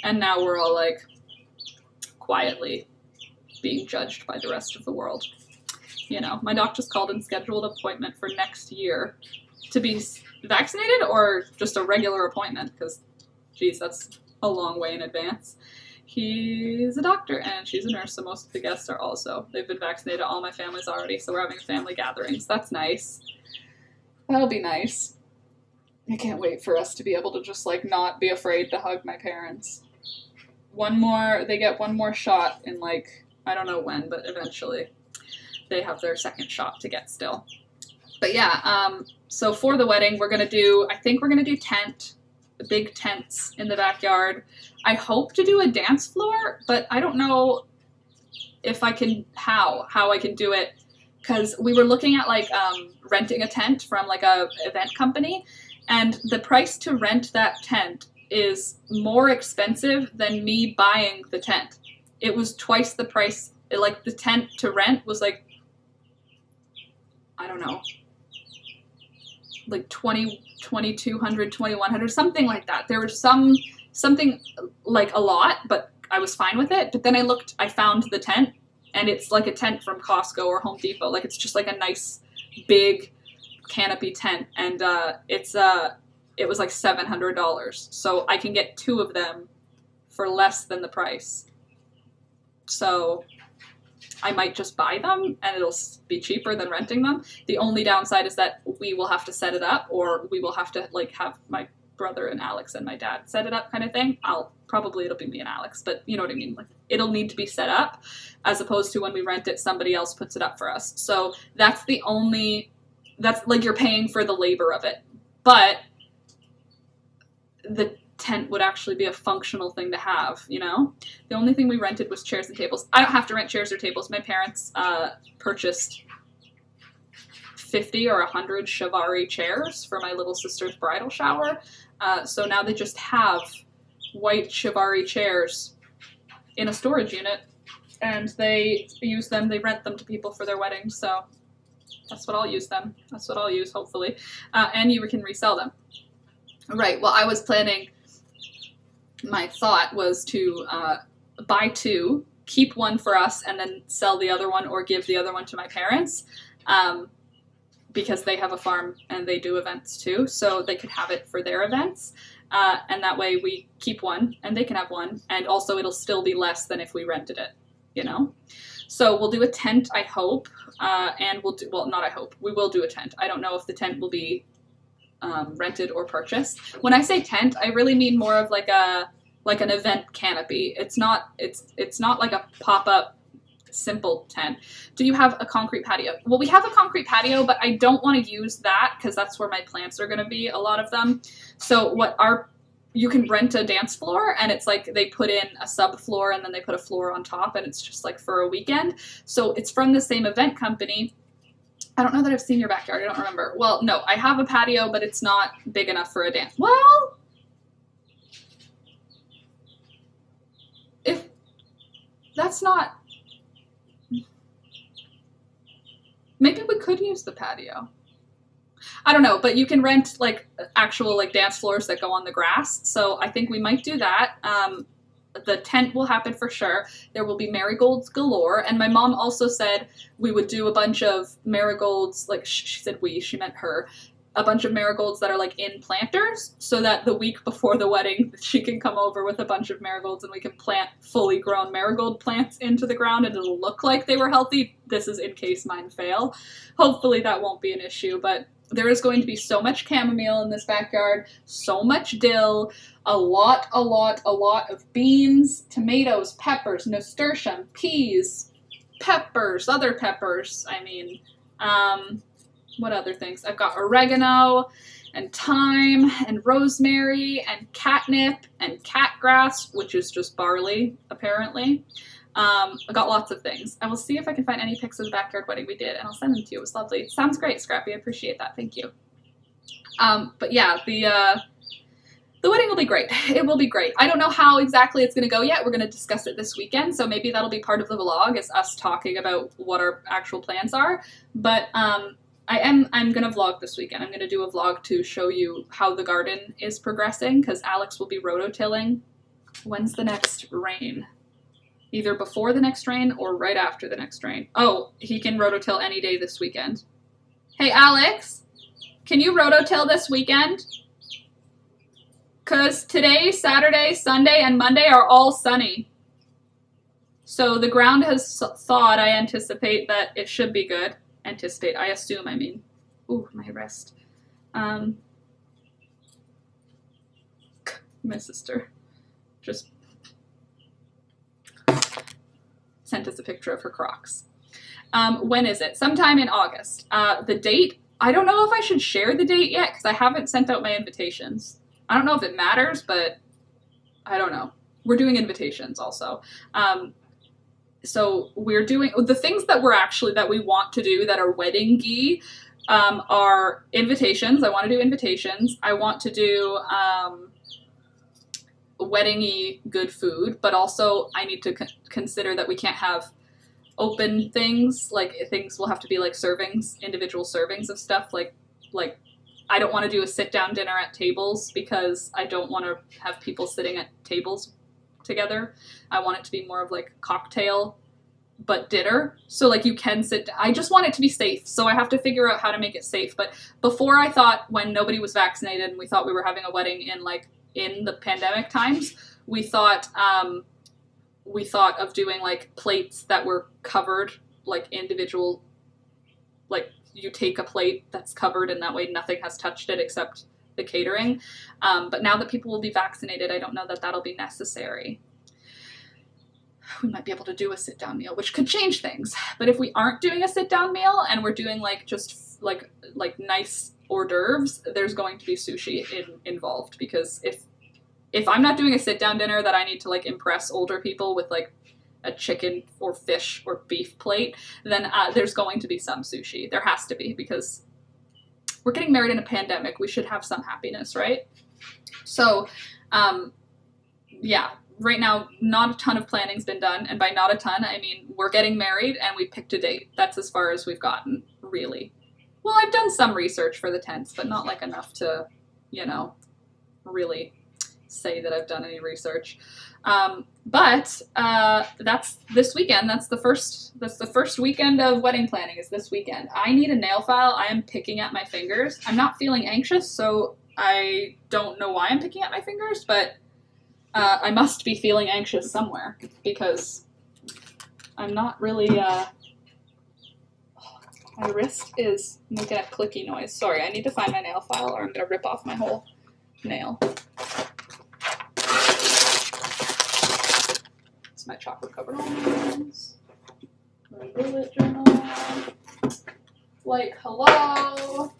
And now we're all, like, quietly being judged by the rest of the world. You know, my doctor's called and scheduled an appointment for next year to be vaccinated, or just a regular appointment, because, geez, that's a long way in advance. He's a doctor and she's a nurse, so most of the guests are also. They've been vaccinated, all my family's already, so we're having family gatherings. That's nice. That'll be nice. I can't wait for us to be able to just, like, not be afraid to hug my parents. They get one more shot in, like, I don't know when, but eventually they have their second shot to get still. But yeah, so for the wedding, I think we're gonna do big tents in the backyard. I hope to do a dance floor, but I don't know if I can, how I can do it, because we were looking at, like, renting a tent from, like, a event company, and the price to rent that tent is more expensive than me buying the tent. It was twice the price. Like, the tent to rent was, like, I don't know, like $2,200, $2,100, something like that. There was something like a lot, but I was fine with it. But then I found the tent, and it's like a tent from Costco or Home Depot. Like, it's just like a nice big canopy tent, and it was like $700. So I can get 2 of them for less than the price. So I might just buy them and it'll be cheaper than renting them. The only downside is that we will have to set it up, or we will have to, like, have my brother and Alex and my dad set it up, kind of thing. It'll be me and Alex, but you know what I mean? Like, it'll need to be set up, as opposed to when we rent it, somebody else puts it up for us. So that's like, you're paying for the labor of it. But the tent would actually be a functional thing to have, you know? The only thing we rented was chairs and tables. I don't have to rent chairs or tables. My parents purchased 50 or 100 Chiavari chairs for my little sister's bridal shower. So now they just have white Chiavari chairs in a storage unit, and they use them, they rent them to people for their weddings, so that's what I'll use them. That's what I'll use, hopefully. And you can resell them. Right, well, I was planning, my thought was to buy 2, keep one for us, and then sell the other one or give the other one to my parents, because they have a farm and they do events too, so they could have it for their events. And that way we keep one and they can have one, and also it'll still be less than if we rented it, you know? So we'll do a tent, I hope, and we will do a tent. I don't know if the tent will be rented or purchased. When I say tent, I really mean more of like an event canopy. It's not like a pop-up simple tent. Do you have a concrete patio? Well, we have a concrete patio, but I don't want to use that because that's where my plants are going to be, a lot of them. So you can rent a dance floor, and it's like they put in a subfloor and then they put a floor on top, and it's just like for a weekend. So it's from the same event company. I don't know that I've seen your backyard. I don't remember. Well, no, I have a patio, but it's not big enough for a dance. Well, if that's not, maybe we could use the patio. I don't know, but you can rent like actual like dance floors that go on the grass. So I think we might do that. The tent will happen for sure. There will be marigolds galore. And my mom also said we would do a bunch of marigolds, like she said she meant her, a bunch of marigolds that are like in planters, so that the week before the wedding, she can come over with a bunch of marigolds and we can plant fully grown marigold plants into the ground and it'll look like they were healthy. This is in case mine fail. Hopefully that won't be an issue, but there is going to be so much chamomile in this backyard, so much dill, a lot of beans, tomatoes, peppers, nasturtium, peas, peppers, other peppers, what other things? I've got oregano and thyme and rosemary and catnip and catgrass, which is just barley, apparently. I got lots of things. I will see if I can find any pics of the backyard wedding we did, and I'll send them to you. It was lovely. It sounds great, Scrappy. I appreciate that. Thank you. But yeah, the wedding will be great. It will be great. I don't know how exactly it's going to go yet. We're going to discuss it this weekend, so maybe that'll be part of the vlog, is us talking about what our actual plans are. But I'm going to vlog this weekend. I'm going to do a vlog to show you how the garden is progressing, because Alex will be rototilling. When's the next rain? Either before the next rain or right after the next rain. Oh, he can rototill any day this weekend. Hey, Alex, can you rototill this weekend? Because today, Saturday, Sunday, and Monday are all sunny. So the ground has thawed. I anticipate that it should be good. Anticipate, I assume, I mean. Ooh, my wrist. My sister just sent us a picture of her Crocs. When is it? Sometime in August. The date, I don't know if I should share the date yet because I haven't sent out my invitations. I don't know if it matters, but I don't know. We're doing invitations also. So we're doing the things that we want to do that are wedding-y are invitations. I want to do invitations. I want to do wedding-y good food, but also I need to consider that we can't have open things. Like things will have to be like servings, individual servings of stuff. Like I don't want to do a sit-down dinner at tables because I don't want to have people sitting at tables together. I want it to be more of like cocktail but dinner, so like you can sit. I just want it to be safe, so I have to figure out how to make it safe. But before, I thought when nobody was vaccinated and we thought we were having a wedding in the pandemic times, we thought of doing like plates that were covered, like individual, like you take a plate that's covered and that way nothing has touched it except the catering. But now that people will be vaccinated, I don't know that that'll be necessary. We might be able to do a sit-down meal, which could change things. But if we aren't doing a sit-down meal and we're doing like just like nice hors d'oeuvres, there's going to be sushi involved, because if I'm not doing a sit-down dinner that I need to like impress older people with like a chicken or fish or beef plate, then there's going to be some sushi. There has to be, because we're getting married in a pandemic. We should have some happiness, right? So, yeah. Right now, not a ton of planning's been done, and by not a ton, I mean we're getting married and we picked a date. That's as far as we've gotten, really. Well, I've done some research for the tents, but not like enough to, really say that I've done any research. But that's this weekend. That's the first weekend of wedding planning is this weekend. I need a nail file. I am picking at my fingers. I'm not feeling anxious, so I don't know why I'm picking at my fingers, but I must be feeling anxious somewhere, because I'm not really, my wrist is making a clicky noise. Sorry, I need to find my nail file or I'm going to rip off my whole nail. It's my chocolate covered almonds. My bullet journal. Like, hello.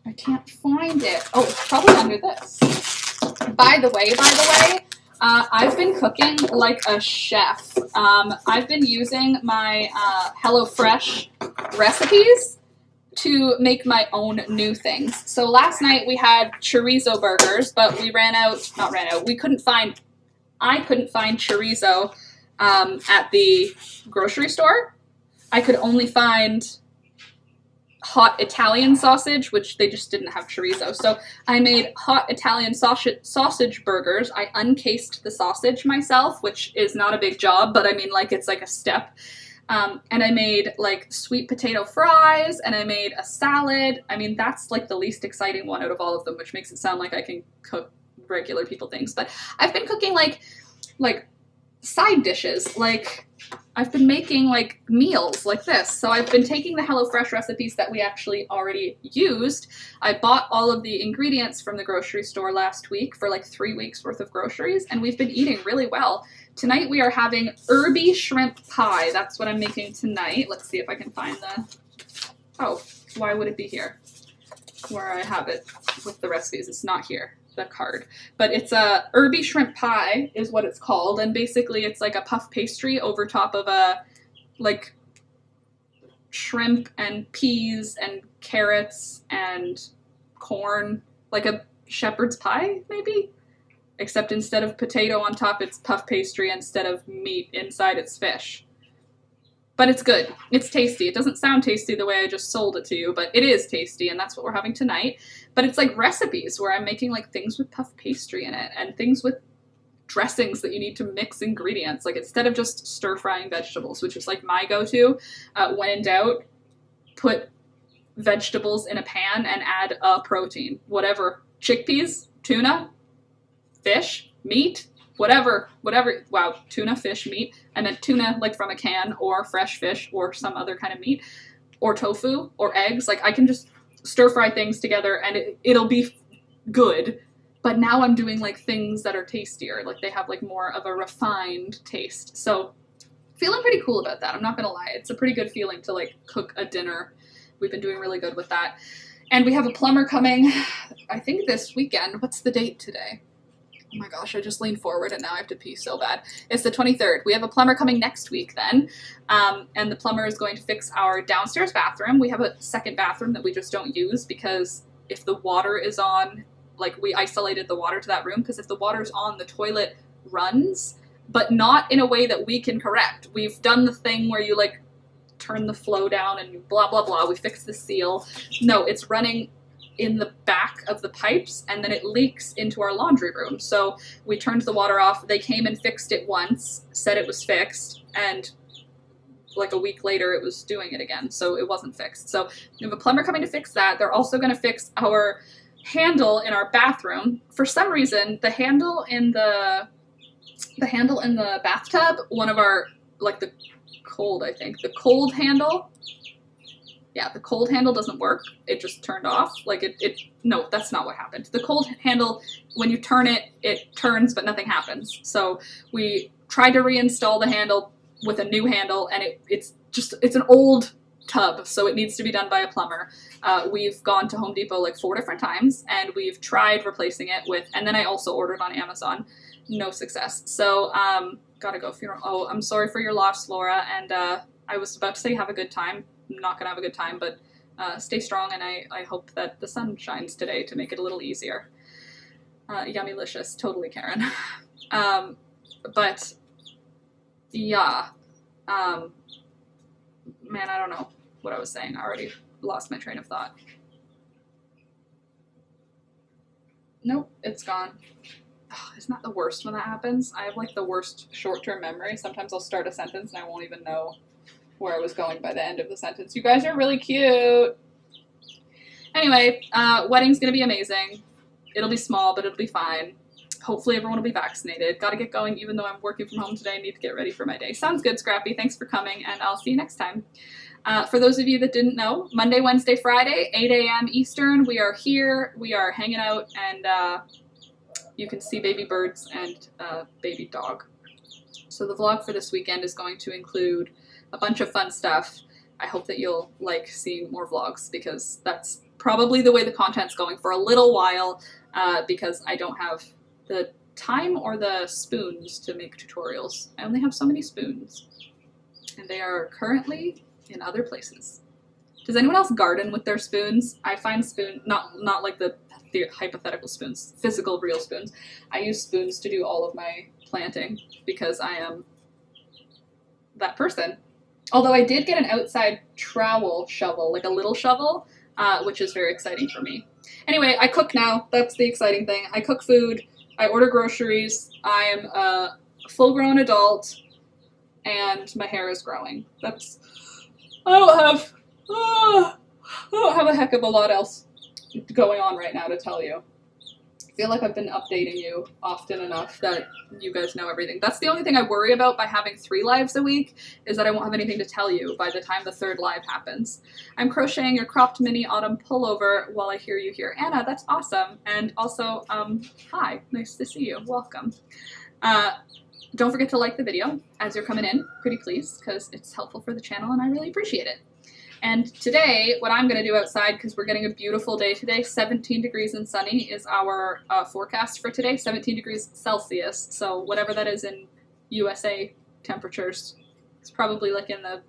I can't find it. Oh, it's probably under this. By the way, I've been cooking like a chef. I've been using my HelloFresh recipes to make my own new things. So last night we had chorizo burgers, but I couldn't find chorizo at the grocery store. I could only find hot Italian sausage, which they just didn't have chorizo. So I made hot Italian sausage burgers. I uncased the sausage myself, which is not a big job, but I mean, like, it's like a step. And I made like sweet potato fries, and I made a salad. I mean, that's like the least exciting one out of all of them, which makes it sound like I can cook regular people things. But I've been cooking like side dishes. Like, I've been making like meals like this. So I've been taking the HelloFresh recipes that we actually already used. I bought all of the ingredients from the grocery store last week for like 3 weeks worth of groceries, and we've been eating really well. Tonight we are having herby shrimp pie. That's what I'm making tonight. Let's see if I can find oh, why would it be here? Where I have it with the recipes. It's not here. The card, but it's a herby shrimp pie is what it's called, and basically it's like a puff pastry over top of a like shrimp and peas and carrots and corn, like a shepherd's pie maybe, except instead of potato on top it's puff pastry, instead of meat inside it's fish. But it's good. It's tasty. It doesn't sound tasty the way I just sold it to you, but it is tasty, and that's what we're having tonight. But it's like recipes where I'm making like things with puff pastry in it, and things with dressings that you need to mix ingredients. Like, instead of just stir-frying vegetables, which is like my go-to, when in doubt, put vegetables in a pan and add a protein. Whatever. Chickpeas, tuna, fish, meat, whatever, wow, tuna, fish, meat. I meant tuna like from a can, or fresh fish, or some other kind of meat, or tofu, or eggs. Like I can just stir fry things together and it'll be good. But now I'm doing like things that are tastier, like they have like more of a refined taste. So feeling pretty cool about that, I'm not gonna lie. It's a pretty good feeling to like cook a dinner. We've been doing really good with that. And we have a plumber coming, I think this weekend. What's the date today? Oh my gosh, I just leaned forward and now I have to pee so bad. It's the 23rd. We have a plumber coming next week then. And the plumber is going to fix our downstairs bathroom. We have a second bathroom that we just don't use because if the water is on, like we isolated the water to that room, because if the water's on, the toilet runs, but not in a way that we can correct. We've done the thing where you like turn the flow down and blah, blah, blah. We fixed the seal. No, it's running in the back of the pipes and then it leaks into our laundry room. So we turned the water off. They came and fixed it once, said it was fixed, and like a week later it was doing it again. So it wasn't fixed. So we have a plumber coming to fix that. They're also going to fix our handle in our bathroom. For some reason, the handle in the bathtub, one of our, like the cold, I think, the cold handle, yeah, the cold handle doesn't work. It just turned off. Like no, that's not what happened. The cold handle, when you turn it, it turns, but nothing happens. So we tried to reinstall the handle with a new handle, and it's an old tub, so it needs to be done by a plumber. We've gone to Home Depot like 4 different times, and we've tried replacing it with, and then I also ordered on Amazon. No success. So, gotta go funeral. Oh, I'm sorry for your loss, Laura, and I was about to say have a good time. I'm not gonna have a good time, but stay strong, and I hope that the sun shines today to make it a little easier. Yummylicious, totally, Karen. But yeah, man, I don't know what I was saying. I already lost my train of thought. Nope, it's gone. Oh, isn't that the worst when that happens? I have like the worst short-term memory. Sometimes I'll start a sentence and I won't even know where I was going by the end of the sentence. You guys are really cute. Anyway, wedding's gonna be amazing. It'll be small, but it'll be fine. Hopefully everyone will be vaccinated. Gotta get going even though I'm working from home today. I need to get ready for my day. Sounds good, Scrappy. Thanks for coming, and I'll see you next time. For those of you that didn't know, Monday, Wednesday, Friday, 8 a.m. Eastern, we are here. We are hanging out, and you can see baby birds and baby dog. So the vlog for this weekend is going to include a bunch of fun stuff. I hope that you'll like seeing more vlogs, because that's probably the way the content's going for a little while, because I don't have the time or the spoons to make tutorials. I only have so many spoons, and they are currently in other places. Does anyone else garden with their spoons? I find not like the hypothetical spoons, physical real spoons. I use spoons to do all of my planting because I am that person. Although I did get an outside trowel shovel, like a little shovel, which is very exciting for me. Anyway, I cook now. That's the exciting thing. I cook food. I order groceries. I am a full-grown adult, and my hair is growing. I don't have a heck of a lot else going on right now to tell you. I feel like I've been updating you often enough that you guys know everything. That's the only thing I worry about by having 3 lives a week, is that I won't have anything to tell you by the time the 3rd live happens. I'm crocheting your cropped mini autumn pullover while I hear you here. Anna, that's awesome. And also, hi, nice to see you. Welcome. Don't forget to like the video as you're coming in, pretty please, because it's helpful for the channel and I really appreciate it. And today, what I'm going to do outside, because we're getting a beautiful day today, 17 degrees and sunny is our forecast for today, 17 degrees Celsius, so whatever that is in USA temperatures, it's probably like in the,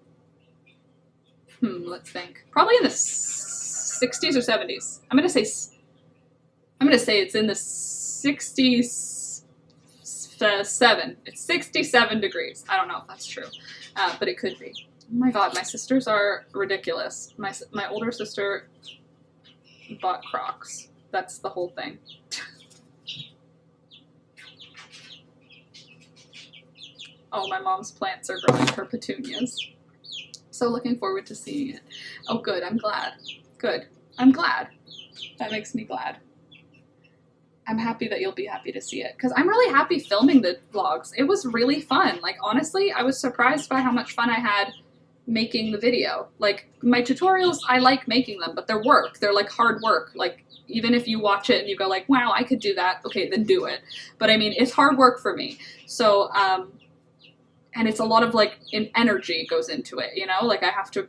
let's think, probably in the 60s or 70s. I'm going to say it's in the 67. It's 67 degrees. I don't know if that's true, but it could be. Oh my god, my sisters are ridiculous. My older sister bought Crocs. That's the whole thing. Oh, my mom's plants are growing, her petunias. So looking forward to seeing it. Oh good, I'm glad. Good. I'm glad. That makes me glad. I'm happy that you'll be happy to see it, because I'm really happy filming the vlogs. It was really fun. Like, honestly, I was surprised by how much fun I had making the video. Like, my tutorials, I like making them, but they're work. They're like hard work. Like, even if you watch it and you go like, wow, I could do that, okay, then do it. But I mean, it's hard work for me. So, and it's a lot of like energy goes into it, you know? Like, I have to,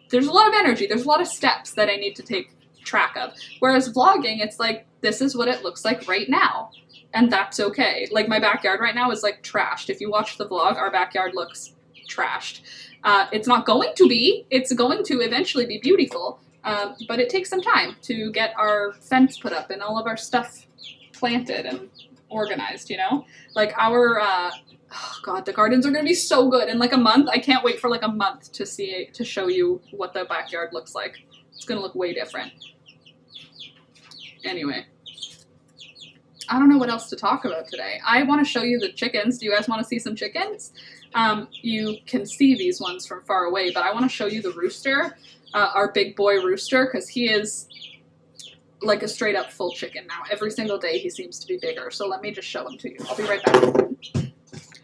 there's a lot of energy. There's a lot of steps that I need to take track of. Whereas vlogging, it's like, this is what it looks like right now. And that's okay. Like, my backyard right now is like trashed. If you watch the vlog, our backyard looks trashed. It's not going to be. It's going to eventually be beautiful. But it takes some time to get our fence put up and all of our stuff planted and organized, you know? Like, our, oh God, the gardens are going to be so good. In like a month, I can't wait for like a month to show you what the backyard looks like. It's going to look way different. Anyway, I don't know what else to talk about today. I want to show you the chickens. Do you guys want to see some chickens? You can see these ones from far away, but I want to show you the rooster, our big boy rooster, because he is like a straight up full chicken now. Every single day he seems to be bigger. So let me just show him to you. I'll be right back.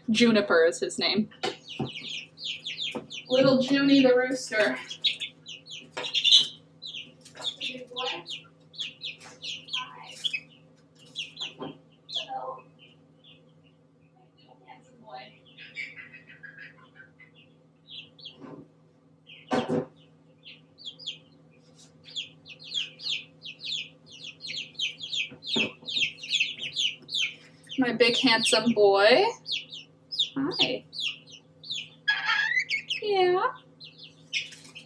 Juniper is his name. Little Junie the rooster. Big boy. My big handsome boy. Hi. Yeah.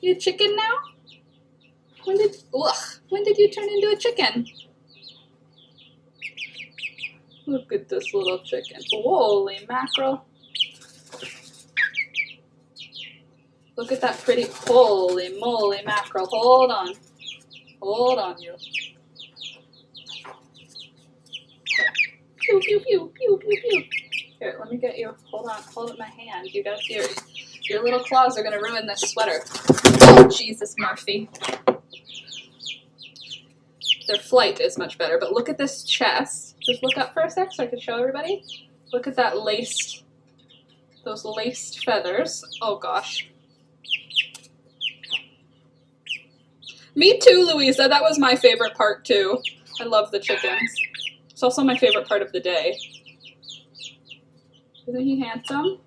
You a chicken now? When did you turn into a chicken? Look at this little chicken. Holy mackerel. Look at that pretty, holy moly mackerel. Hold on. Hold on, you. Pew, pew, pew, pew, pew, pew. Here, let me get you. Hold on, hold up my hand. You got your little claws are gonna ruin this sweater. Oh, Jesus, Murphy. Their flight is much better, but look at this chest. Just look up for a sec so I can show everybody. Look at that laced, those laced feathers. Oh gosh. Me too, Louisa. That was my favorite part too. I love the chickens. It's also my favorite part of the day. Isn't he handsome?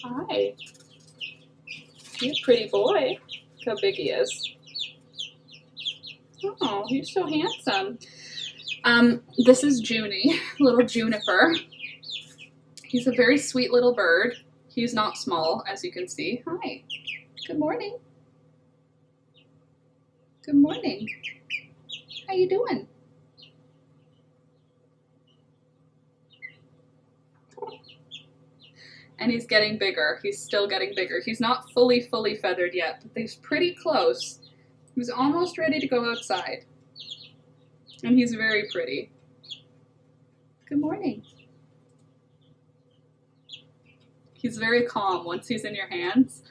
Hi. You're a pretty boy. Look how big he is. Oh, he's so handsome. This is Junie, little Juniper. He's a very sweet little bird. He's not small, as you can see. Hi. Good morning. Good morning. How you doing? And he's getting bigger. He's still getting bigger. He's not fully feathered yet, but he's pretty close. He's almost ready to go outside. And he's very pretty. Good morning. He's very calm once he's in your hands.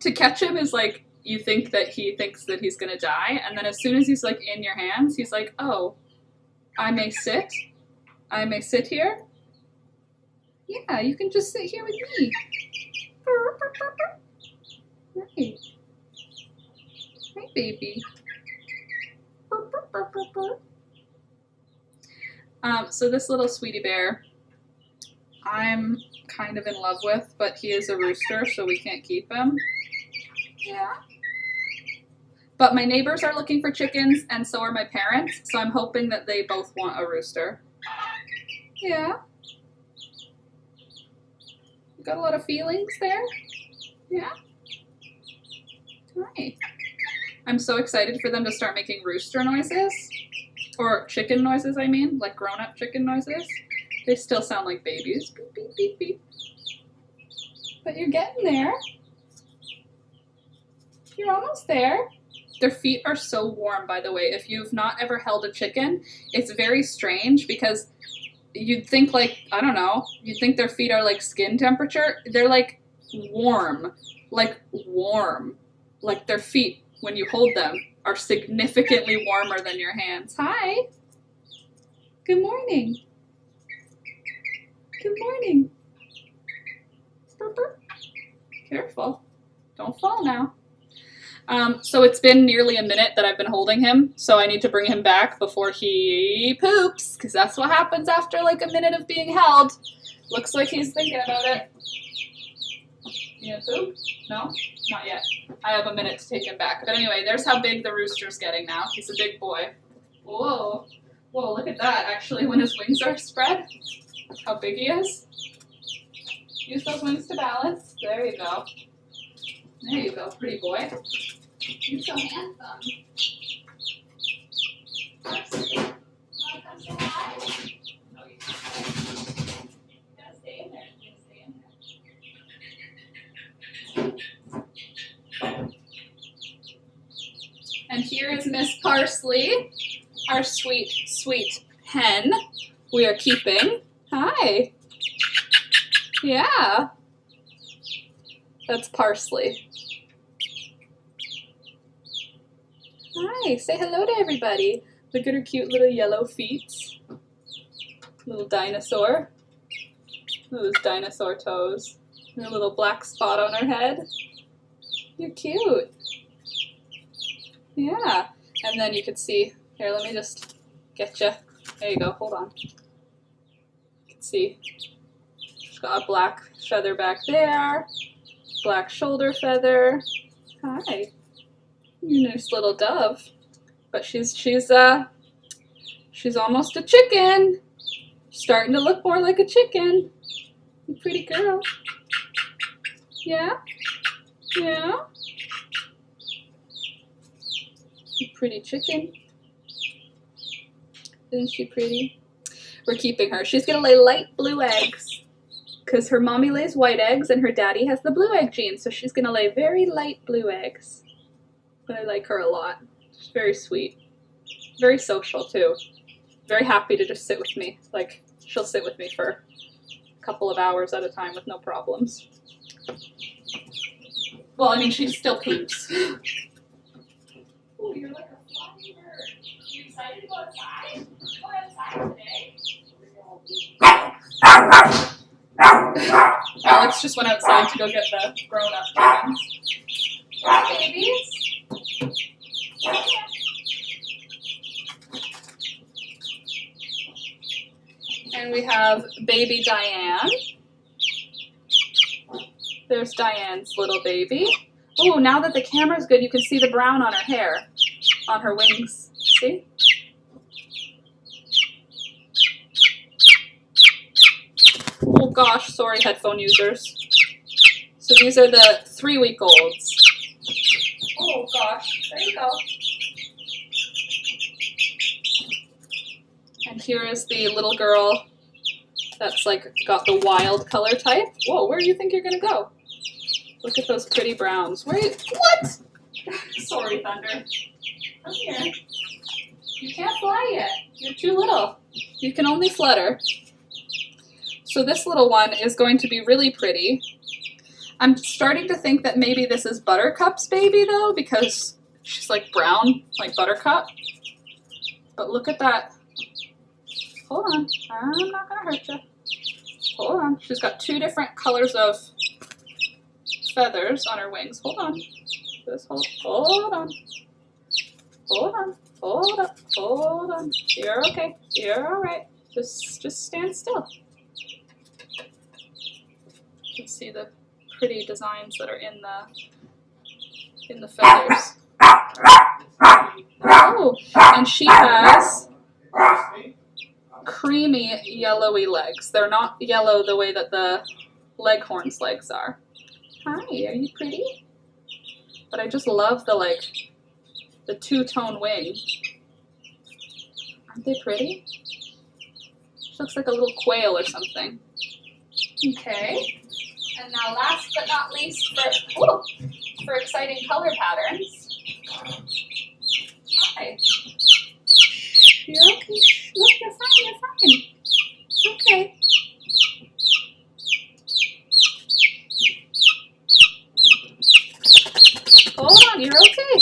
To catch him is like, you think that he thinks that he's gonna die, and then as soon as he's like in your hands, he's like, oh, I may sit? I may sit here? Yeah, you can just sit here with me. Right. Hi, baby. So this little sweetie bear, I'm kind of in love with, but he is a rooster, so we can't keep him. Yeah. But my neighbors are looking for chickens, and so are my parents, so I'm hoping that they both want a rooster. Yeah. You got a lot of feelings there? Yeah. Hi. I'm so excited for them to start making rooster noises. Or chicken noises, I mean. Like grown-up chicken noises. They still sound like babies. Beep, beep, beep, beep. But you're getting there. You're almost there. Their feet are so warm, by the way. If you've not ever held a chicken, it's very strange because you'd think like, I don't know, you'd think their feet are like skin temperature. They're like warm. Like warm. Like their feet, when you hold them, are significantly warmer than your hands. Hi. Good morning. Good morning. Burp, burp. Careful. Don't fall now. So it's been nearly a minute that I've been holding him, so I need to bring him back before he poops, because that's what happens after like a minute of being held. Looks like he's thinking about it. You gonna poop? No? Not yet. I have a minute to take him back. But anyway, there's how big the rooster's getting now. He's a big boy. Whoa. Whoa, look at that. Actually, when his wings are spread, how big he is. Use those wings to balance. There you go. There you go, pretty boy. You're so handsome. Darcy, you want to come say hi? No, you can't. You gotta stay in there. You gotta stay in there. And here is Miss Parsley, our sweet, sweet hen we are keeping. Hi. Yeah. That's Parsley. Hi, say hello to everybody. Look at her cute little yellow feet. Little dinosaur. Those dinosaur toes. Her little black spot on her head. You're cute. Yeah. And then you can see, here, let me just get you. There you go, hold on. You can see, she's got a black feather back there. Black shoulder feather. Hi. Nice little dove. But she's almost a chicken. Starting to look more like a chicken. You pretty girl. Yeah? Yeah? You pretty chicken. Isn't she pretty? We're keeping her. She's gonna lay light blue eggs. Because her mommy lays white eggs and her daddy has the blue egg gene, so she's going to lay very light blue eggs. But I like her a lot. She's very sweet. Very social, too. Very happy to just sit with me. Like, she'll sit with me for a couple of hours at a time with no problems. Well, I mean, she still poops. Oh, you're like a flying bird. You excited to go outside? Go outside today? Alex just went outside to go get the grown-up chickens. Hi, babies. And we have baby Diane. There's Diane's little baby. Oh, now that the camera's good, you can see the brown on her hair, on her wings. See? Oh gosh, sorry headphone users. So these are the 3-week-olds. Oh gosh, there you go. And here is the little girl that's like got the wild color type. Whoa, where do you think you're gonna go? Look at those pretty browns. Where are you? What? Sorry, Thunder. Come here. You can't fly yet. You're too little. You can only flutter. So this little one is going to be really pretty. I'm starting to think that maybe this is Buttercup's baby though, because she's like brown, like Buttercup. But look at that. Hold on, I'm not gonna hurt you. Hold on, she's got 2 different colors of feathers on her wings. Hold on, just hold on. Hold on, hold up, hold on. You're okay, you're all right. Just stand still. You can see the pretty designs that are in the feathers. Oh, and she has creamy yellowy legs. They're not yellow the way that the leghorn's legs are. Hi, are you pretty? But I just love the 2-tone wing. Aren't they pretty? She looks like a little quail or something. Okay. And now last but not least for exciting color patterns. Hi. You're okay. Look, you're fine, you're fine. It's okay. Hold on, you're okay.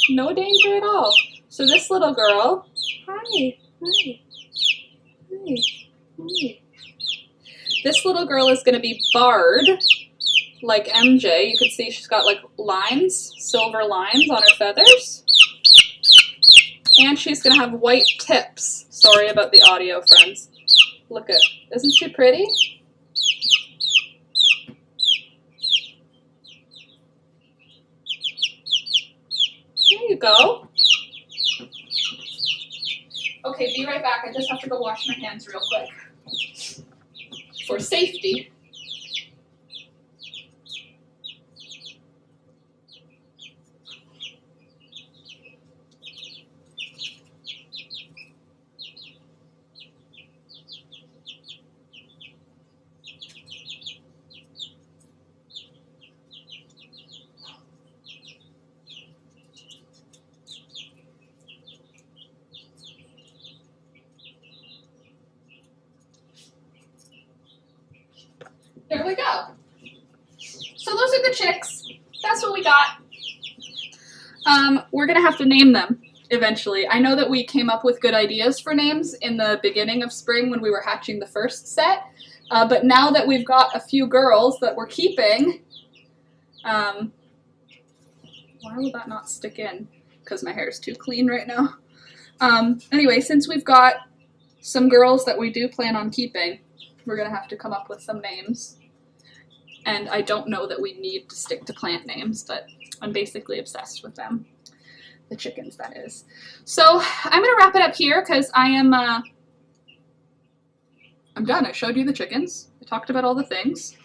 No danger at all. So this little girl, hi. This little girl is going to be barred like MJ. You can see she's got like lines, silver lines on her feathers. And she's going to have white tips. Sorry about the audio, friends. Look at, isn't she pretty? There you go. Okay, be right back. I just have to go wash my hands real quick. For safety. There we go. So those are the chicks. That's what we got. We're gonna have to name them eventually. I know that we came up with good ideas for names in the beginning of spring when we were hatching the first set, but now that we've got a few girls that we're keeping, why will that not stick in? Because my hair is too clean right now. Anyway, since we've got some girls that we do plan on keeping, we're gonna have to come up with some names. And I don't know that we need to stick to plant names, but I'm basically obsessed with them. The chickens, that is. So I'm gonna wrap it up here because I'm done. I showed you the chickens. I talked about all the things.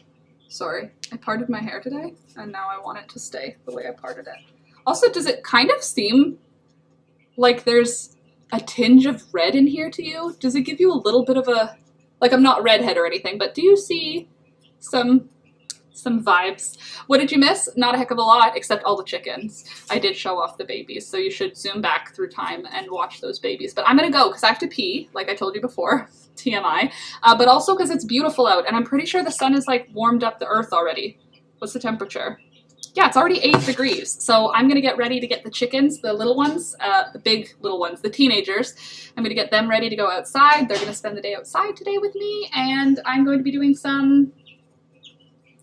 Sorry, I parted my hair today, and now I want it to stay the way I parted it. Also, does it kind of seem like there's a tinge of red in here to you? Does it give you a little bit of a, like, I'm not redhead or anything, but do you see some vibes? What did you miss? Not a heck of a lot, except all the chickens. I did show off the babies, so you should zoom back through time and watch those babies. But I'm gonna go because I have to pee, like I told you before, TMI, but also because it's beautiful out, and I'm pretty sure the sun has like warmed up the earth already. What's the temperature? Yeah, it's already 8 degrees, so I'm gonna get ready to get the chickens, the little ones, the big little ones, the teenagers. I'm gonna get them ready to go outside. They're gonna spend the day outside today with me, and I'm going to be doing some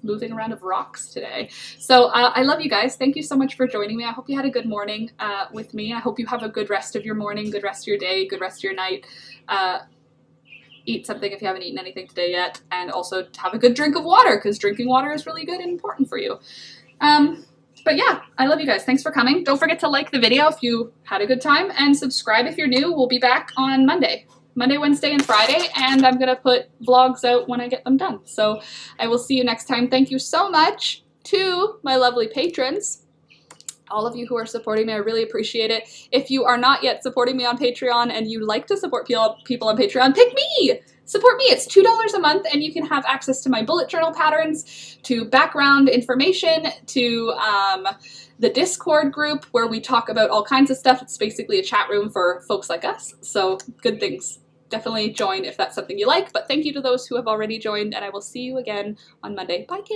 moving around of rocks today. So I love you guys. Thank you so much for joining me. I hope you had a good morning with me. I hope you have a good rest of your morning, good rest of your day, good rest of your night. Eat something if you haven't eaten anything today yet, and also have a good drink of water because drinking water is really good and important for you. But yeah, I love you guys. Thanks for coming. Don't forget to like the video if you had a good time, and subscribe if you're new. We'll be back on Monday, Wednesday, and Friday, and I'm gonna put vlogs out when I get them done. So I will see you next time. Thank you so much to my lovely patrons. All of you who are supporting me, I really appreciate it. If you are not yet supporting me on Patreon and you like to support people on Patreon, pick me! Support me. It's $2 a month, and you can have access to my bullet journal patterns, to background information, to the Discord group where we talk about all kinds of stuff. It's basically a chat room for folks like us, so good things. Definitely join if that's something you like, but thank you to those who have already joined, and I will see you again on Monday. Bye, kids!